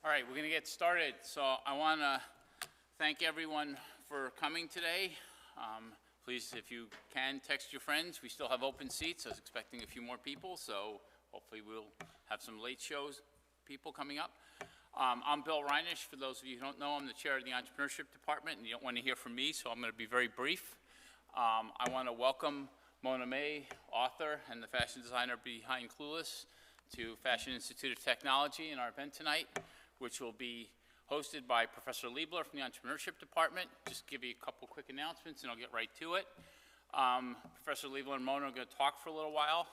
All right, we're going to get started. So I want to thank everyone for coming today. Please, if you can, text your friends. We still have open seats. I was expecting a few more people, so hopefully we'll have some late shows people coming up. I'm Bill Reinish. For those of you who don't know, I'm the chair of the Entrepreneurship Department, and you don't want to hear from me, so I'm going to be very brief. I want to welcome Mona May, author and the fashion designer behind Clueless, to Fashion Institute of Technology in our event tonight, which will be hosted by Professor Leibler from the Entrepreneurship Department. Just give you a couple quick announcements and I'll get right to it. Professor Leibler and Mona are going to talk for a little while.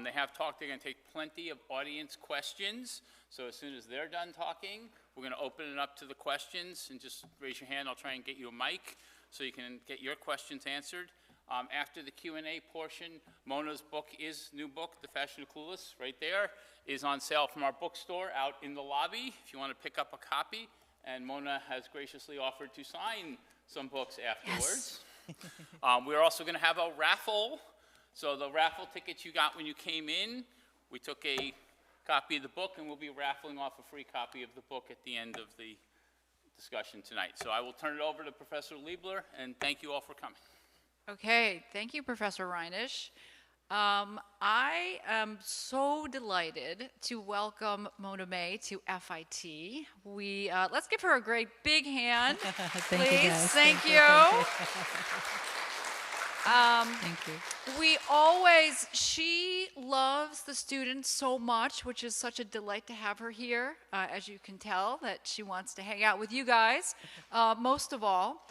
They have talked. They're going to take plenty of audience questions. So as soon as they're done talking, we're going to open it up to the questions, and just raise your hand. I'll try and get you a mic so you can get your questions answered. After the Q&A portion, Mona's book new book, The Fashion of Clueless, right there, is on sale from our bookstore out in the lobby if you want to pick up a copy. And Mona has graciously offered to sign some books afterwards. Yes. We're also going to have a raffle. So the raffle tickets you got when you came in, we took a copy of the book, and we'll be raffling off a free copy of the book at the end of the discussion tonight. So I will turn it over to Professor Leibler, and thank you all for coming. Okay, thank you, Professor Reinish. I am so delighted to welcome Mona May to FIT. Let's give her a great big hand, Thank please. You guys. Thank you. Thank you. She loves the students so much, which is such a delight to have her here. As you can tell, that she wants to hang out with you guys, most of all.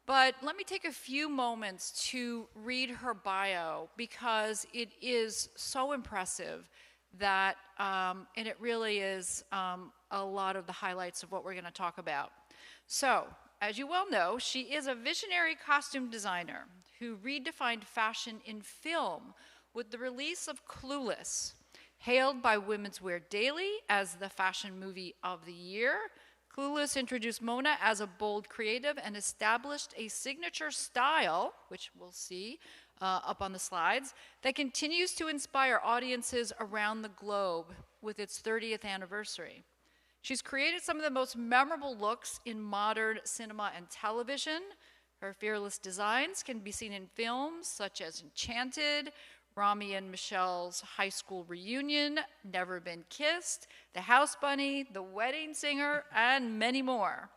But let me take a few moments to read her bio, because it is so impressive that, and it really is a lot of the highlights of what we're going to talk about. So, as you well know, she is a visionary costume designer who redefined fashion in film with the release of Clueless, hailed by Women's Wear Daily as the fashion movie of the year. Clueless introduced Mona as a bold creative and established a signature style, which we'll see up on the slides, that continues to inspire audiences around the globe with its 30th anniversary. She's created some of the most memorable looks in modern cinema and television. Her fearless designs can be seen in films such as Enchanted, Rami and Michelle's High School Reunion, Never Been Kissed, The House Bunny, The Wedding Singer, and many more.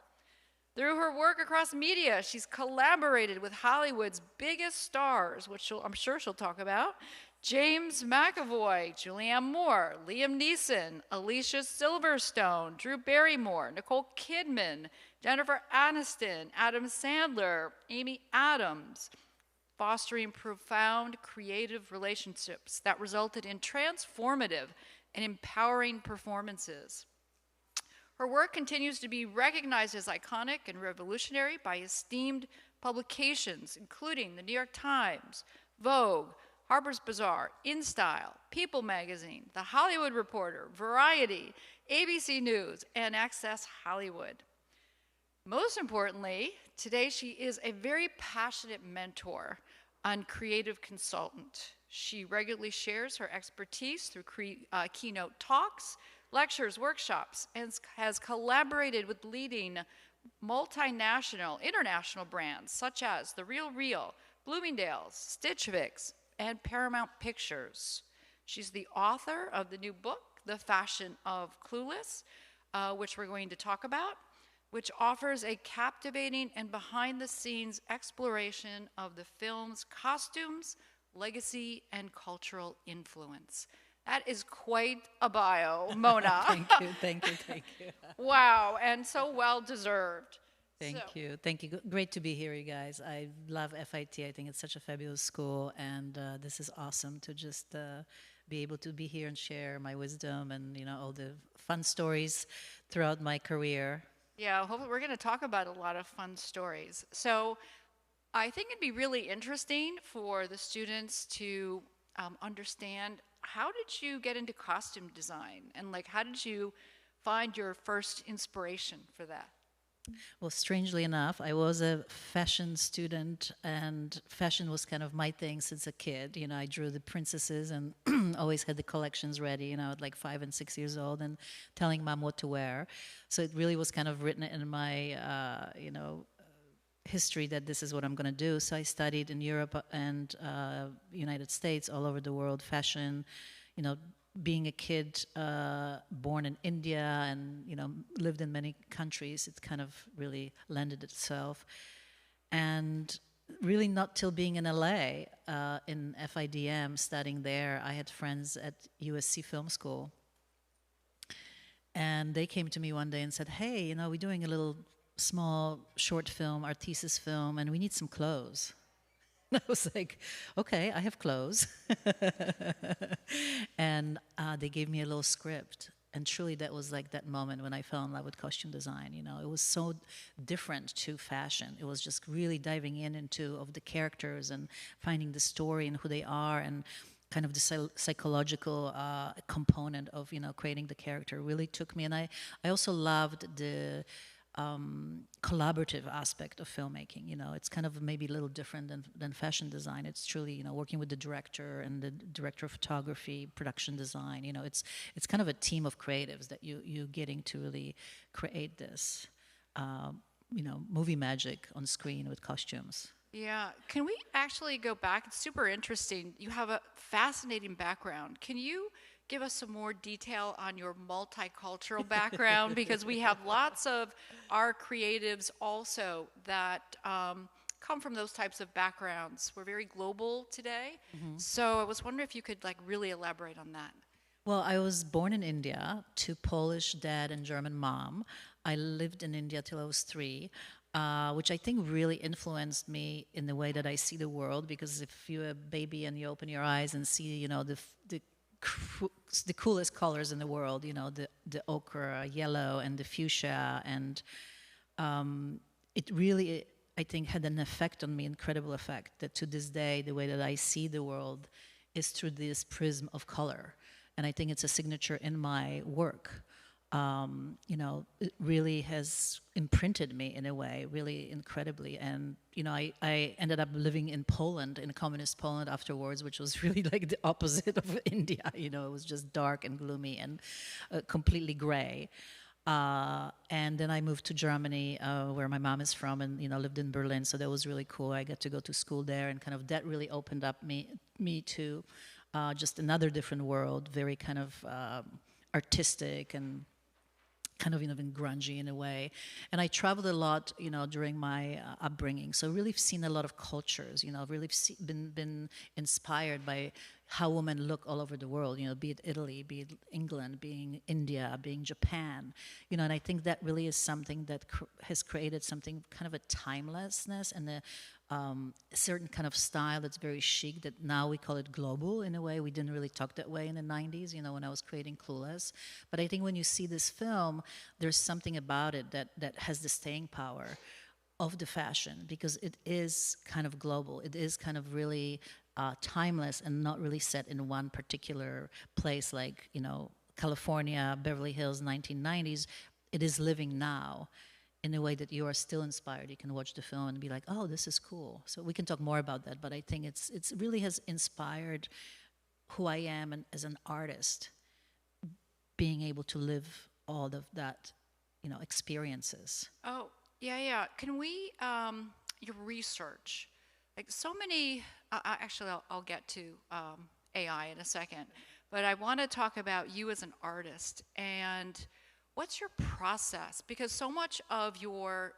Through her work across media, she's collaborated with Hollywood's biggest stars, which I'm sure she'll talk about: James McAvoy, Julianne Moore, Liam Neeson, Alicia Silverstone, Drew Barrymore, Nicole Kidman, Jennifer Aniston, Adam Sandler, Amy Adams, fostering profound creative relationships that resulted in transformative and empowering performances. Her work continues to be recognized as iconic and revolutionary by esteemed publications, including the New York Times, Vogue, Harper's Bazaar, InStyle, People Magazine, The Hollywood Reporter, Variety, ABC News, and Access Hollywood. Most importantly, today she is a very passionate mentor and creative consultant. She regularly shares her expertise through keynote talks, lectures, workshops, and has collaborated with leading multinational, international brands such as The Real Real, Bloomingdale's, Stitch Fix, and Paramount Pictures. She's the author of the new book, The Fashion of Clueless, which we're going to talk about, which offers a captivating and behind-the-scenes exploration of the film's costumes, legacy, and cultural influence. That is quite a bio, Mona. Thank you. Wow, and so well-deserved. Thank you. Great to be here, you guys. I love FIT. I think it's such a fabulous school, and this is awesome to just be able to be here and share my wisdom and all the fun stories throughout my career. Yeah, hopefully we're going to talk about a lot of fun stories. So I think it'd be really interesting for the students to understand, how did you get into costume design? And how did you find your first inspiration for that? Well, strangely enough, I was a fashion student, and fashion was kind of my thing since a kid. You know, I drew the princesses and always had the collections ready, you know, at like 5 and 6 years old, and telling mom what to wear. So it really was kind of written in my, history that this is what I'm going to do. So I studied in Europe and United States, all over the world, fashion, you know, being a kid born in India and, you know, lived in many countries, it kind of really lended itself. And really not till being in LA, in FIDM, studying there, I had friends at USC Film School. And they came to me one day and said, hey, you know, we're doing a little small short film, our thesis film, and we need some clothes. And I was like, okay, I have clothes. And they gave me a little script. And truly that was like that moment when I fell in love with costume design. You know, it was so different to fashion. It was just really diving into of the characters and finding the story and who they are, and kind of the psychological component of, you know, creating the character really took me. And I also loved the collaborative aspect of filmmaking. You know, it's kind of maybe a little different than fashion design. It's truly, you know, working with the director and the director of photography, production design. You know, it's kind of a team of creatives that you're getting to really create this, you know, movie magic on screen with costumes. Yeah. Can we actually go back? It's super interesting. You have a fascinating background. Can you give us some more detail on your multicultural background? Because we have lots of our creatives also that come from those types of backgrounds. We're very global today. So I was wondering if you could like really elaborate on that. Well, I was born in India to Polish dad and German mom. I lived in India till I was 3. Which I think really influenced me in the way that I see the world. Because if you're a baby and you open your eyes and see, you know, the coolest colors in the world, you know, the ochre, yellow, and the fuchsia, and it really, I think, had an effect on me, incredible effect. That to this day, the way that I see the world is through this prism of color, and I think it's a signature in my work. You know, it really has imprinted me in a way, really incredibly. And, you know, I ended up living in Poland, in communist Poland afterwards, which was really like the opposite of India. You know, it was just dark and gloomy and completely gray. And then I moved to Germany, where my mom is from, and, you know, lived in Berlin. So that was really cool. I got to go to school there, and kind of that really opened up me to just another different world, very kind of artistic and kind of, you know, been grungy in a way. And I traveled a lot, you know, during my upbringing. So really seen a lot of cultures, you know, really been inspired by how women look all over the world, you know, be it Italy, be it England, being India, being Japan, you know, and I think that really is something that has created something kind of a timelessness and a certain kind of style that's very chic, that now we call it global in a way. We didn't really talk that way in the 90s, you know, when I was creating Clueless. But I think when you see this film, there's something about it that has the staying power of the fashion, because it is kind of global. It is kind of really timeless and not really set in one particular place like, you know, California, Beverly Hills, 1990s. It is living now in a way that you are still inspired. You can watch the film and be like, oh, this is cool. So we can talk more about that, but I think it's really has inspired who I am and as an artist, being able to live all of that, you know, experiences. Oh, yeah. Can we, your research, like so many, actually I'll get to AI in a second, but I want to talk about you as an artist and what's your process? Because so much of your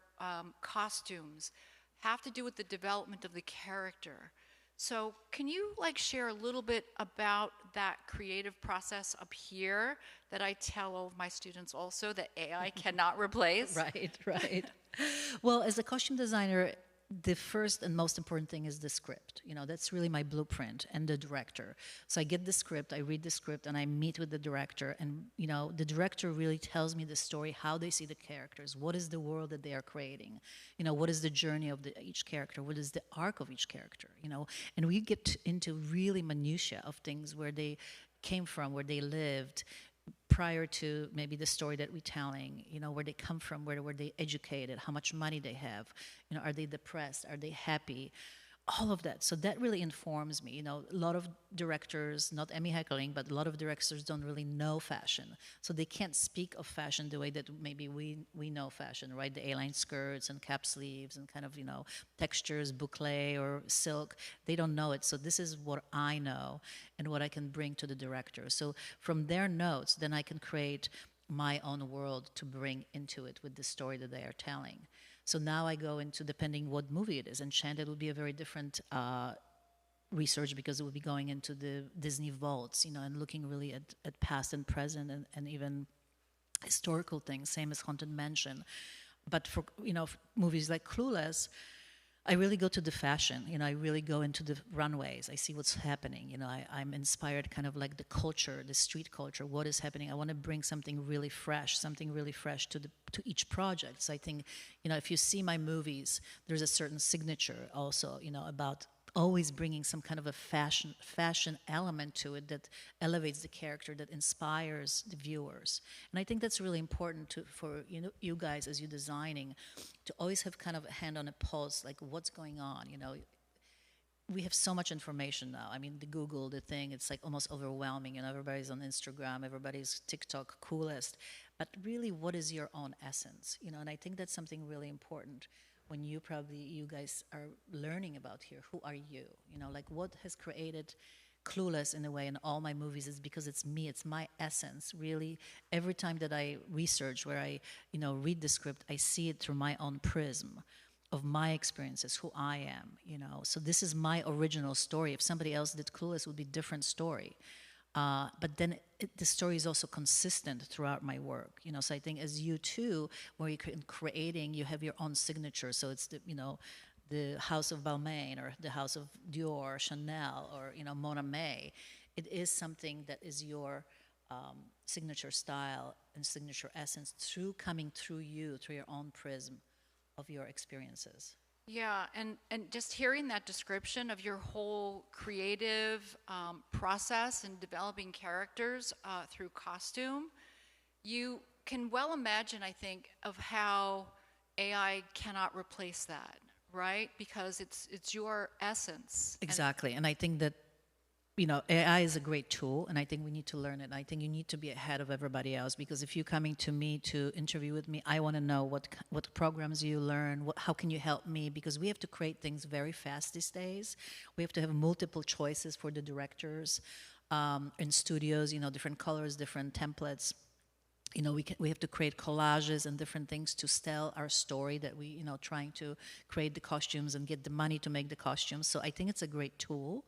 costumes have to do with the development of the character. So can you like share a little bit about that creative process up here that I tell all of my students also that AI cannot replace? Right. Well, as a costume designer, the first and most important thing is the script. You know, that's really my blueprint, and the director. So I get the script, I read the script, and I meet with the director. And, you know, the director really tells me the story, how they see the characters, what is the world that they are creating, you know, what is the journey of each character, what is the arc of each character, you know. And we get into really minutiae of things, where they came from, where they lived, prior to maybe the story that we're telling, where they come from, where were they educated, how much money they have, are they depressed, are they happy, all of that. So that really informs me. A lot of directors, not Emmy heckling, but a lot of directors don't really know fashion. So they can't speak of fashion the way that maybe we know fashion, right? The A-line skirts and cap sleeves and kind of, textures, boucle or silk. They don't know it. So this is what I know and what I can bring to the director. So from their notes, then I can create my own world to bring into it with the story that they are telling. So now I go into, depending what movie it is. Enchanted will be a very different research because it will be going into the Disney vaults, and looking really at past and present and even historical things, same as Haunted Mansion. But for, movies like Clueless, I really go to the fashion. I really go into the runways. I see what's happening. I'm inspired kind of like the culture, the street culture, what is happening. I want to bring something really fresh to each project. So I think, if you see my movies, there's a certain signature also, about always bringing some kind of a fashion element to it that elevates the character, that inspires the viewers. And I think that's really important for you guys as you're designing, to always have kind of a hand on a pulse, like what's going on. We have so much information now. I mean, the Google, the thing, it's like almost overwhelming. Everybody's on Instagram, everybody's TikTok, coolest. But really, what is your own essence? And I think that's something really important when you guys are learning about here. Who are you? Like what has created Clueless in a way in all my movies is because it's me, it's my essence. Really, every time that I research, where I, read the script, I see it through my own prism of my experiences, who I am, So this is my original story. If somebody else did Clueless, it would be a different story. But then the story is also consistent throughout my work, So I think as you too, where you're creating, you have your own signature. So it's the House of Balmain or the House of Dior, Chanel, or Mona May. It is something that is your signature style and signature essence coming through you, through your own prism of your experiences. Yeah, and just hearing that description of your whole creative process in developing characters through costume, you can well imagine, I think, of how AI cannot replace that, right? Because it's your essence. Exactly, and I think that AI is a great tool, and I think we need to learn it. And I think you need to be ahead of everybody else, because if you're coming to me to interview with me, I want to know what programs you learn, how can you help me, because we have to create things very fast these days. We have to have multiple choices for the directors in studios, different colors, different templates. We have to create collages and different things to tell our story that we, trying to create the costumes and get the money to make the costumes. So I think it's a great tool.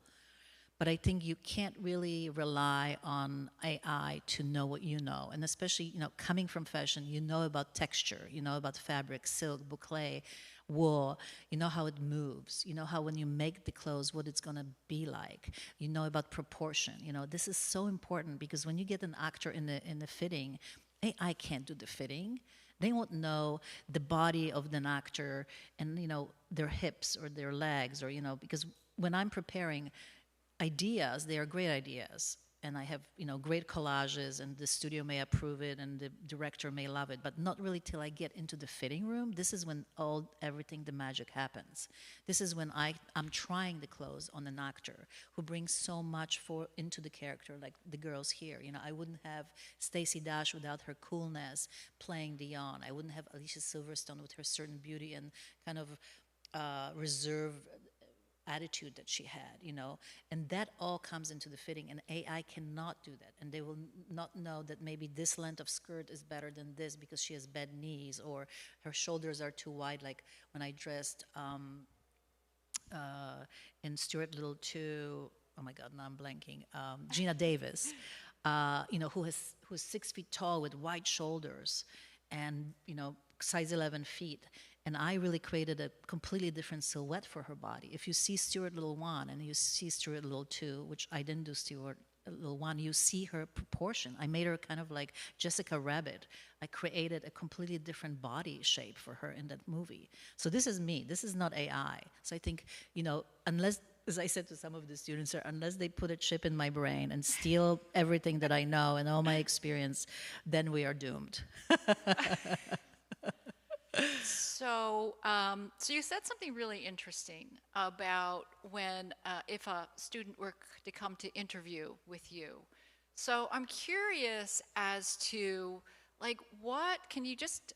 But I think you can't really rely on AI to know what you know. And especially, coming from fashion, you know about texture, you know about fabric, silk, boucle, wool, you know how it moves, you know how when you make the clothes, what it's going to be like, you know about proportion. This is so important, because when you get an actor in the fitting, AI can't do the fitting. They won't know the body of an actor and, their hips or their legs, or, because when I'm preparing ideas, they are great ideas, and I have great collages, and the studio may approve it and the director may love it, but not really till I get into the fitting room. This is when everything, the magic happens. This is when I'm trying the clothes on an actor who brings so much into the character, like the girls here. I wouldn't have Stacey Dash without her coolness playing Dion. I wouldn't have Alicia Silverstone with her certain beauty and kind of reserve attitude that she had, and that all comes into the fitting, and AI cannot do that, and they will not know that maybe this length of skirt is better than this because she has bad knees, or her shoulders are too wide, like when I dressed in Stuart Little 2, oh my God, now I'm blanking, Gina Davis, who's 6 feet tall with wide shoulders and, size 11 feet. And I really created a completely different silhouette for her body. If you see Stuart Little 1 and you see Stuart Little 2, which I didn't do Stuart Little 1, you see her proportion. I made her kind of like Jessica Rabbit. I created a completely different body shape for her in that movie. So this is me. This is not AI. So I think, unless as I said to some of the students, unless they put a chip in my brain and steal everything that I know and all my experience, then we are doomed. So, so you said something really interesting about when, if a student were to come to interview with you. So I'm curious as to, like, what can you just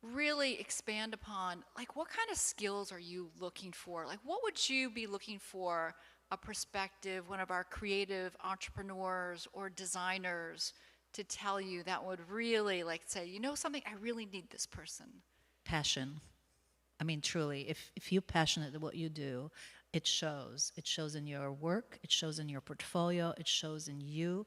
really expand upon? Like, what kind of skills are you looking for? Like, what would you be looking for a perspective, one of our creative entrepreneurs or designers to tell you that would really, like, say, you know something, I really need this person? Passion. I mean, truly, if you're passionate at what you do, it shows. It shows in your work, it shows in your portfolio, it shows in you,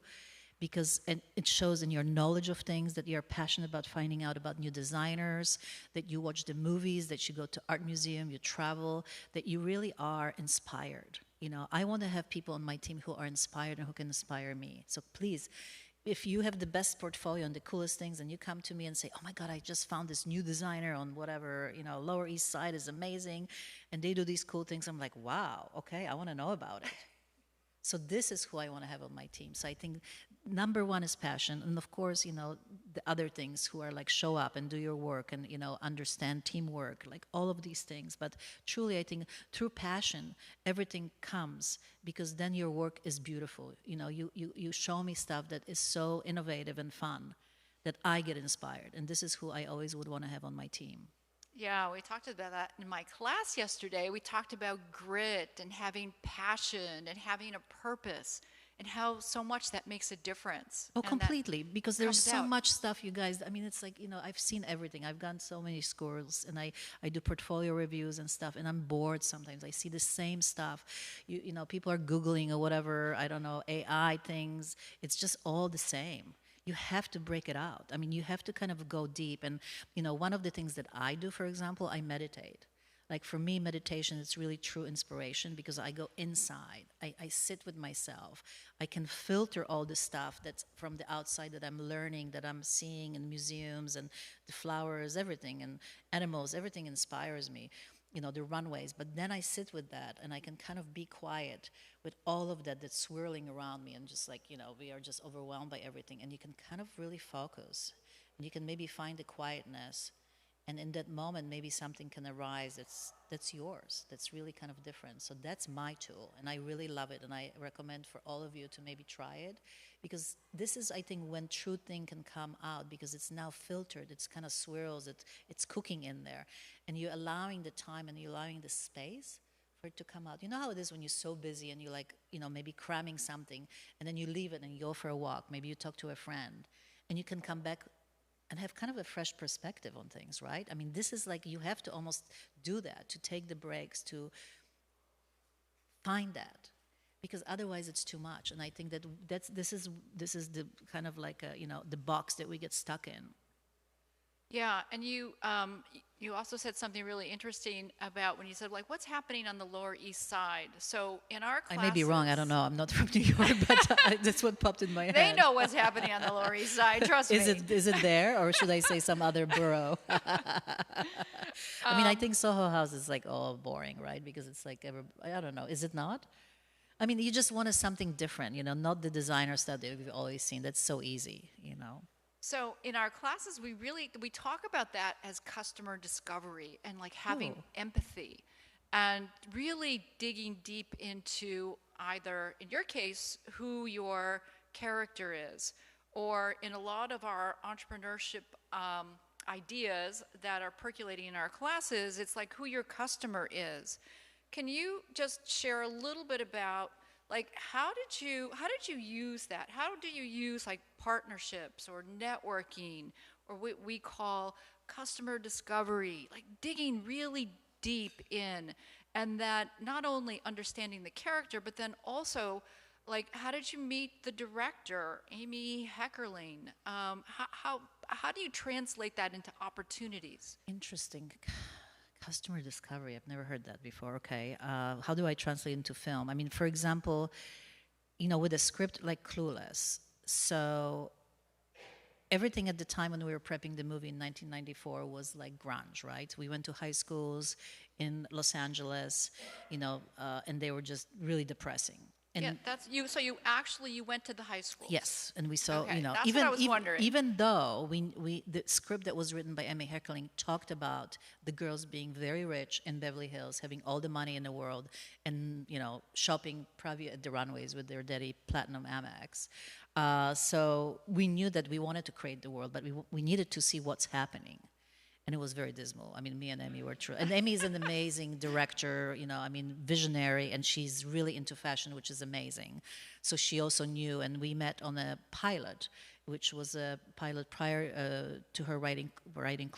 and it shows in your knowledge of things, that you're passionate about finding out about new designers, that you watch the movies, that you go to art museum, you travel, that you really are inspired. You know, I want to have people on my team who are inspired and who can inspire me. So please, if you have the best portfolio and the coolest things and you come to me and say, oh my God, I just found this new designer on whatever, you know, Lower East Side is amazing, and they do these cool things, I'm like, wow, okay, I want to know about it. So this is who I want to have on my team. So I think number one is passion. And of course, you know, the other things who are like show up and do your work and, you know, understand teamwork, like all of these things. But truly, I think through passion, everything comes, because then your work is beautiful. You know, you show me stuff that is so innovative and fun that I get inspired. And this is who I always would want to have on my team. Yeah, we talked about that in my class yesterday. We talked about grit and having passion and having a purpose, and how so much that makes a difference. Oh, And completely. Because there's comes so out. much stuff, you guys. I mean, it's like, you know, I've seen everything. I've gone so many schools, and I do portfolio reviews and stuff, and I'm bored sometimes. I see the same stuff. You know, people are Googling or whatever, I don't know, AI things. It's just all the same. You have to break it out. I mean, you have to kind of go deep. And, you know, one of the things that I do, for example, I meditate. Like for me, meditation is really true inspiration, because I go inside. I sit with myself. I can filter all the stuff that's from the outside that I'm learning, that I'm seeing in museums, and the flowers, everything, and animals, everything inspires me. You know, the runways. But then I sit with that, and I can kind of be quiet with all of that that's swirling around me, and just like, you know, we are just overwhelmed by everything. And you can kind of really focus, and you can maybe find the quietness. And in that moment, maybe something can arise that's yours, that's really kind of different. So that's my tool, and I really love it, and I recommend for all of you to maybe try it, because this is, I think, when true thing can come out, because it's now filtered, it's kind of swirls, it's cooking in there, and you're allowing the time and you're allowing the space for it to come out. You know how it is when you're so busy and you're like, you know, maybe cramming something, and then you leave it and you go for a walk, maybe you talk to a friend, and you can come back and have kind of a fresh perspective on things, right? I mean, this is like, you have to almost do that, to take the breaks, to find that, because otherwise it's too much. And I think that this is the kind of like a, you know, the box that we get stuck in. Yeah, and you also said something really interesting about when you said, like, what's happening on the Lower East Side. So in our classes, I may be wrong, I don't know, I'm not from New York, but that's what popped in my head. They know what's happening on the Lower East Side, trust me. Is it there, or should I say some other borough? I mean, I think Soho House is like all boring, right? Because it's like, I don't know, is it not? I mean, you just wanted something different, you know, not the designer stuff that we've always seen. That's so easy, you know. So in our classes, we talk about that as customer discovery, and like having empathy, and really digging deep into either, in your case, who your character is, or in a lot of our entrepreneurship ideas that are percolating in our classes, it's like who your customer is. Can you just share a little bit about, like, how did you use that? How do you use like partnerships or networking, or what we call customer discovery, like digging really deep in, and that not only understanding the character, but then also, like, how did you meet the director, Amy Heckerling? How do you translate that into opportunities? Interesting. Customer discovery, I've never heard that before. Okay, how do I translate into film? I mean, for example, you know, with a script like Clueless, so everything at the time when we were prepping the movie in 1994 was like grunge, right? We went to high schools in Los Angeles, and they were just really depressing. And Yeah, that's you. So you went to the high school. yes, and we saw, Okay, that's what even I was wondering. even though the script that was written by Emmy Heckerling talked about the girls being very rich in Beverly Hills, having all the money in the world, and shopping probably at the runways with their daddy Platinum Amex. So we knew that we wanted to create the world, but we needed to see what's happening. And it was very dismal. I mean, me and Emmy were true. And Emmy is an amazing director, visionary, and she's really into fashion, which is amazing. So she also knew, and we met on a pilot, which was a pilot prior to her writing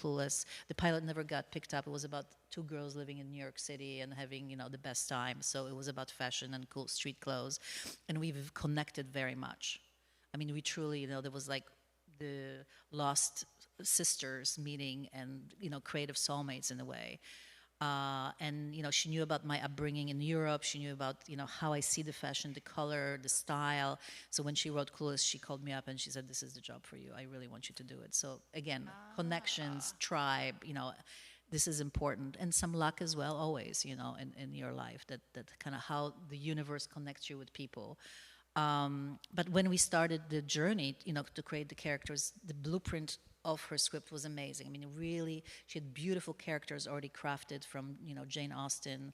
Clueless. The pilot never got picked up. It was about two girls living in New York City and having, the best time. So it was about fashion and cool street clothes. And we've connected very much. I mean, we truly, there was like the lost sisters meeting and creative soulmates in a way, and she knew about my upbringing in Europe. She knew about how I see the fashion, the color, the style. So when she wrote Clueless, she called me up and she said, "This is the job for you. I really want you to do it." So again, connections, tribe, this is important, and some luck as well, always, in your life, that kind of how the universe connects you with people. But when we started the journey, to create the characters, the blueprint of her script was amazing. I mean, really, she had beautiful characters already crafted from, Jane Austen,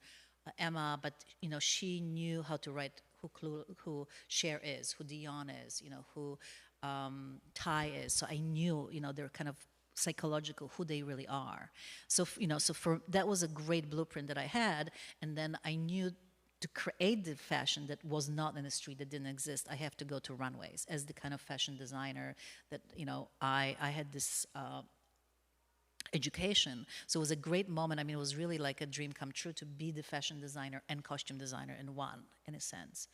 Emma, but, she knew how to write who Cher is, who Dion is, who Ty is. So I knew, they're kind of psychological, who they really are. So, that was a great blueprint that I had. And then I knew to create the fashion that was not in the street, that didn't exist, I have to go to runways as the kind of fashion designer that, I had this education. So it was a great moment. I mean, it was really like a dream come true to be the fashion designer and costume designer in one, in a sense.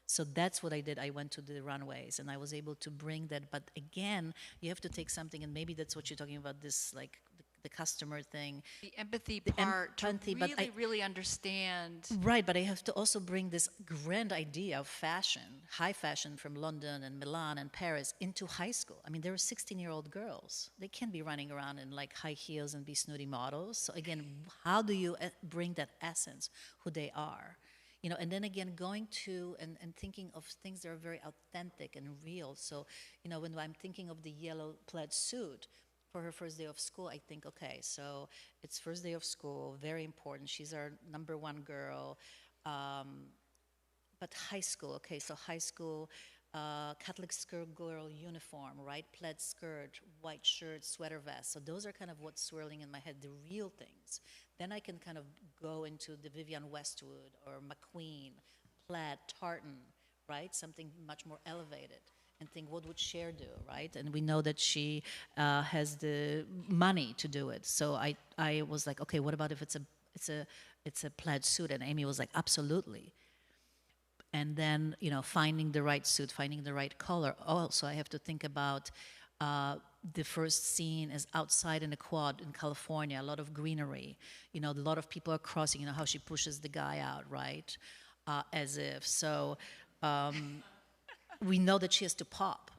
So that's what I did. I went to the runways and I was able to bring that. But again, you have to take something, and maybe that's what you're talking about, this like the customer thing. The empathy part, empathy, to but really, really understand. Right, but I have to also bring this grand idea of fashion, high fashion from London and Milan and Paris into high school. I mean, there were 16-year-old girls. They can't be running around in like high heels and be snooty models. So again, how do you bring that essence, who they are? And then again, going to and thinking of things that are very authentic and real. So, when I'm thinking of the yellow plaid suit, for her first day of school, I think, okay, so it's first day of school, very important. She's our number one girl. But high school, okay, so high school, Catholic girl uniform, right? Plaid skirt, white shirt, sweater vest. So those are kind of what's swirling in my head, the real things. Then I can kind of go into the Vivienne Westwood or McQueen, plaid, tartan, right? Something much more elevated. And think, what would Cher do, right? And we know that she has the money to do it. So I was like, okay, what about if it's a plaid suit? And Amy was like, absolutely. And then finding the right suit, finding the right color. Also, I have to think about the first scene is outside in a quad in California, a lot of greenery. A lot of people are crossing. How she pushes the guy out, right? As if so. We know that she has to pop.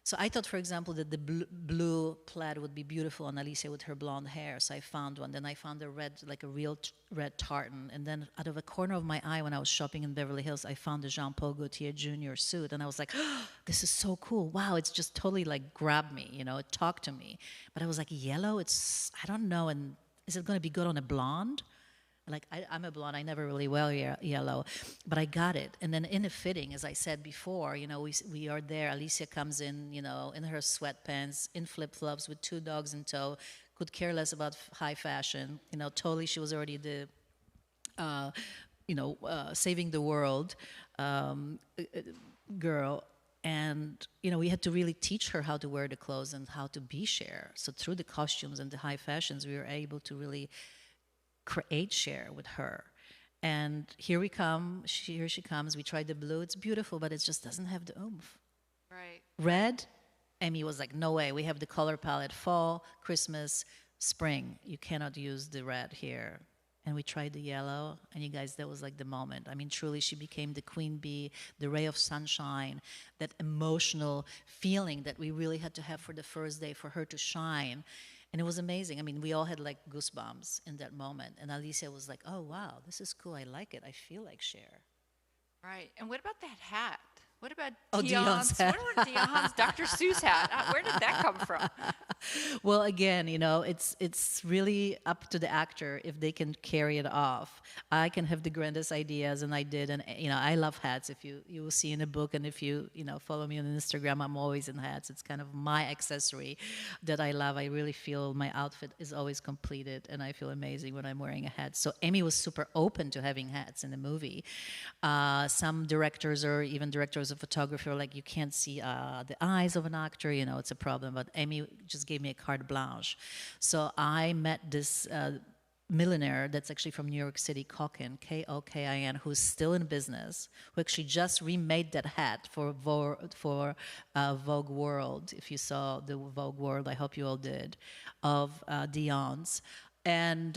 So I thought, for example, that the blue plaid would be beautiful on Alicia with her blonde hair. So I found one. Then I found a red, like a real red tartan. And then out of a corner of my eye, when I was shopping in Beverly Hills, I found a Jean Paul Gaultier Jr. suit. And I was like, oh, this is so cool. Wow, it's just totally like grabbed me, it talked to me. But I was like, yellow, I don't know. And is it going to be good on a blonde? Like, I'm a blonde, I never really wear yellow, but I got it. And then in a fitting, as I said before, we are there. Alicia comes in, in her sweatpants, in flip-flops with two dogs in tow, could care less about high fashion. Totally she was already the, saving the world girl. And, we had to really teach her how to wear the clothes and how to be Cher. So through the costumes and the high fashions, we were able to really create Cher with her. And here she comes. We tried the blue. It's beautiful, but it just doesn't have the oomph. Right. Red, Amy was like, no way. We have the color palette, fall, Christmas, spring. You cannot use the red here. and we tried the yellow, and you guys, that was like the moment. I mean, truly, she became the queen bee, the ray of sunshine, that emotional feeling that we really had to have for the first day for her to shine. And it was amazing. I mean, we all had like goosebumps in that moment. And Alicia was like, oh, wow, this is cool. I like it. I feel like Cher. Right. And what about that hat? What about Dion's hat. What about Dion's Dr. Seuss hat? Where did that come from? Well, again, it's really up to the actor if they can carry it off. I can have the grandest ideas, and I did, and I love hats. If you will see in the book, and if you follow me on Instagram, I'm always in hats. It's kind of my accessory that I love. I really feel my outfit is always completed, and I feel amazing when I'm wearing a hat. So Amy was super open to having hats in the movie. Some directors or even directors of photography are like, you can't see the eyes of an actor, it's a problem. But Amy just gave me a carte blanche. So I met this millionaire that's actually from New York City, Kokin, Kokin, who's still in business, who actually just remade that hat for Vogue World. If you saw the Vogue World, I hope you all did, of Dion's. And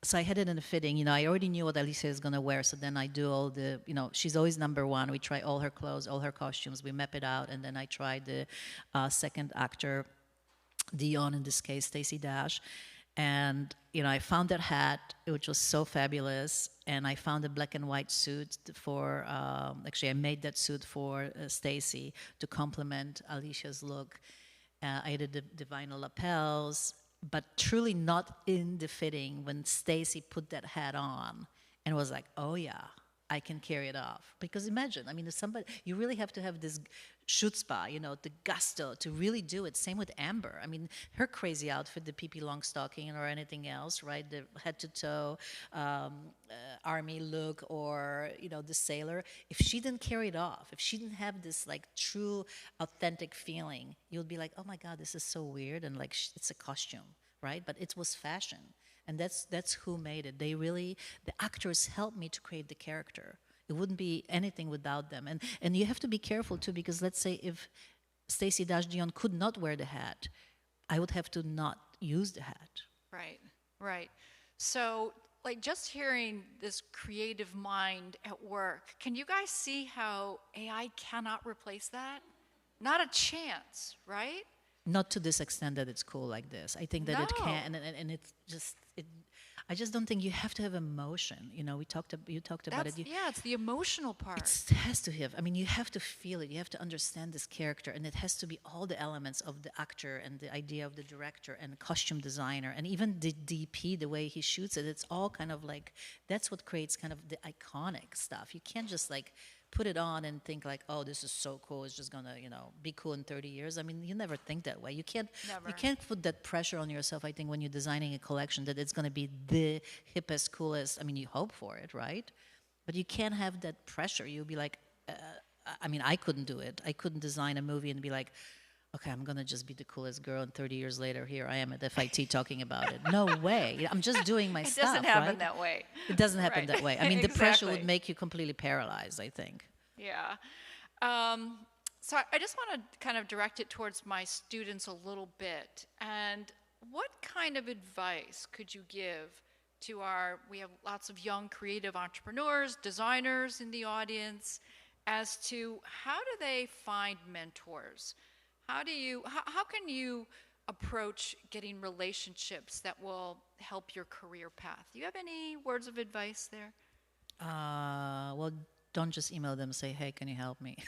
so I had it in a fitting. I already knew what Alicia is going to wear. So then I do all the, she's always number one. We try all her clothes, all her costumes. We map it out. And then I try the second actor, Dion, in this case, Stacey Dash. And, I found that hat, which was so fabulous. And I found a black and white suit for, actually, I made that suit for Stacey to complement Alicia's look. I did the vinyl lapels, but truly not in the fitting when Stacey put that hat on and was like, oh yeah, I can carry it off. Because imagine, if somebody, you really have to have this chutzpah, the gusto to really do it. Same with Amber. Her crazy outfit, the PP long stocking or anything else, right? The head to toe army look, or, the sailor. If she didn't carry it off, if she didn't have this like true authentic feeling, you'll be like, oh my God, this is so weird. And like, it's a costume, right? But it was fashion. And that's who made it. The actors helped me to create the character. It wouldn't be anything without them. And you have to be careful too, because let's say if Stacey Dash Dion could not wear the hat, I would have to not use the hat. Right. So, like, just hearing this creative mind at work, can you guys see how AI cannot replace that? Not a chance, right? Not to this extent that it's cool like this. I think that it can, and it's just, I just don't think you have to have emotion. You talked about it. It's the emotional part. It has to have. You have to feel it. You have to understand this character, and it has to be all the elements of the actor and the idea of the director and the costume designer and even the DP, the way he shoots it. It's all kind of like, that's what creates kind of the iconic stuff. You can't just like put it on and think like, oh, this is so cool. It's just gonna, be cool in 30 years. You never think that way. You can't put that pressure on yourself. I think when you're designing a collection that it's gonna be the hippest, coolest. You hope for it, right? But you can't have that pressure. You'll be like, I couldn't do it. I couldn't design a movie and be like, okay, I'm gonna just be the coolest girl, and 30 years later, here I am at FIT talking about it. No way. I'm just doing my stuff. It doesn't happen right? that way. It doesn't happen that way. Exactly. The pressure would make you completely paralyzed, I think. Yeah. So I just want to kind of direct it towards my students a little bit. And what kind of advice could you give to we have lots of young creative entrepreneurs, designers in the audience, as to how do they find mentors? How can you approach getting relationships that will help your career path? Do you have any words of advice there? Well, don't just email them and say, hey, can you help me?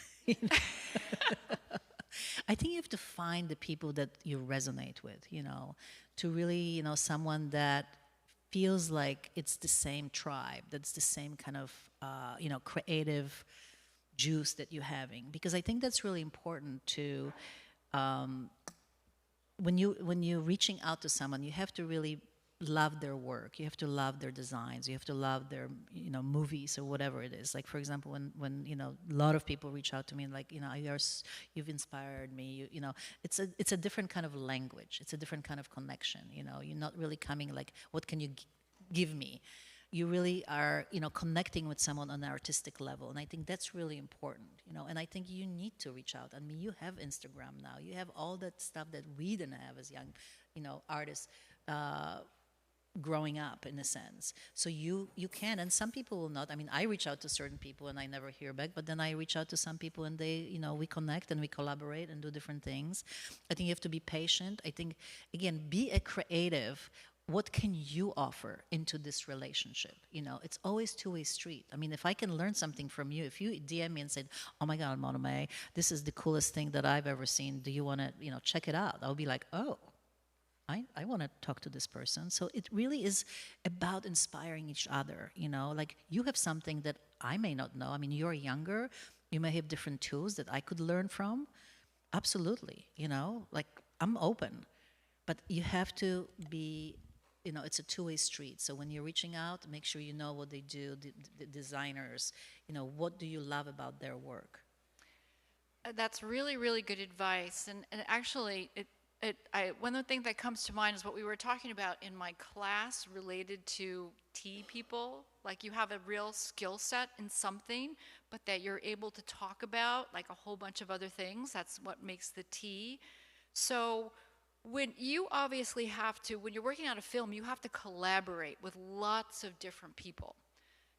I think you have to find the people that you resonate with, to really, someone that feels like it's the same tribe, that's the same kind of, creative juice that you're having. Because I think that's really important to, when you're reaching out to someone, you have to really love their work. You have to love their designs. You have to love their, movies or whatever it is. Like, for example, when a lot of people reach out to me and like, you've inspired me. It's a different kind of language. It's a different kind of connection. You're not really coming like, what can you give me? You really are, connecting with someone on an artistic level. And I think that's really important, and I think you need to reach out. You have Instagram now. You have all that stuff that we didn't have as young, artists. growing up in a sense. So you can, and some people will not. I mean, I reach out to certain people and I never hear back, but then I reach out to some people and they, we connect and we collaborate and do different things. I think you have to be patient. I think, again, be a creative. What can you offer into this relationship? It's always two-way street. I mean, if I can learn something from you, if you DM me and said, oh my God, Monome, this is the coolest thing that I've ever seen. Do you want to, check it out? I'll be like, oh, I want to talk to this person. So it really is about inspiring each other, like you have something that I may not know. I mean, you're younger, you may have different tools that I could learn from. Absolutely, like I'm open. But you have to be, it's a two-way street. So when you're reaching out, make sure you know what they do, the designers, what do you love about their work? That's really, really good advice. And actually, one of the things that comes to mind is what we were talking about in my class related to tea people. Like you have a real skill set in something, but that you're able to talk about like a whole bunch of other things. That's what makes the tea. So when you obviously have to, when you're working on a film, you have to collaborate with lots of different people.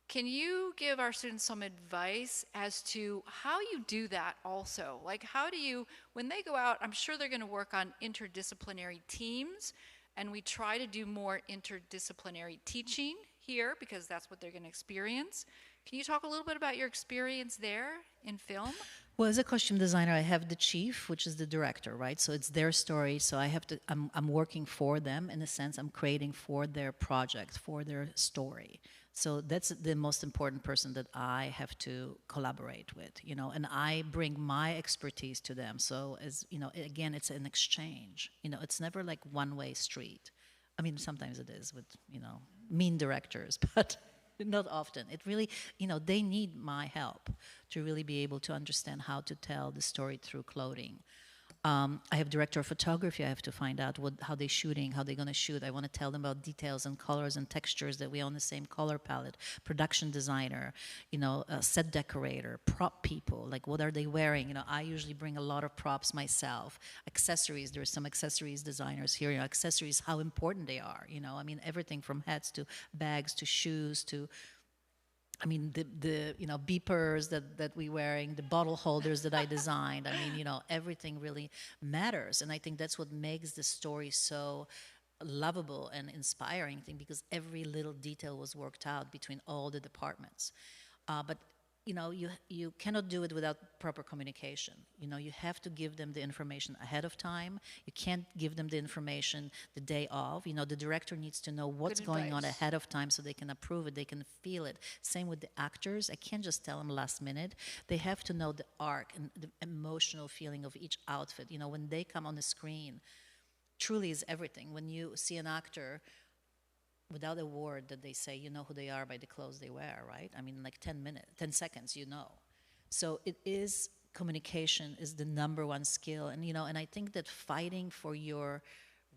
Can you give our students some advice as to how you do that also? Like how do you, when they go out, I'm sure they're going to work on interdisciplinary teams, and we try to do more interdisciplinary teaching here because that's what they're going to experience. Can you talk a little bit about your experience there in film? Well, as a costume designer, I have the chief, which is the director, right? So it's their story. So I have to, I'm working for them in a sense. I'm creating for their project, for their story. So that's the most important person that I have to collaborate with, and I bring my expertise to them. So as, again, it's an exchange. It's never like one-way street. I mean, sometimes it is with, mean directors, but not often. It really, they need my help to really be able to understand how to tell the story through clothing. I have director of photography. I have to find out how they're shooting, how they're going to shoot. I want to tell them about details and colors and textures that we own the same color palette. Production designer, set decorator, prop people. Like what are they wearing? I usually bring a lot of props myself. Accessories. There's some accessories designers here. Accessories, how important they are. I mean everything from hats to bags to shoes to. I mean, the beepers that we're wearing, the bottle holders that I designed. I mean, everything really matters. And I think that's what makes the story so lovable and inspiring thing, because every little detail was worked out between all the departments. But you cannot do it without proper communication. You have to give them the information ahead of time. You can't give them the information the day of. The director needs to know what's going on ahead of time so they can approve it, they can feel it. Same with the actors. I can't just tell them last minute. They have to know the arc and the emotional feeling of each outfit. When they come on the screen, truly is everything. When you see an actor, without a word that they say, you know who they are by the clothes they wear, right? I mean, like 10 seconds, So it is, communication is the number one skill. And, and I think that fighting for your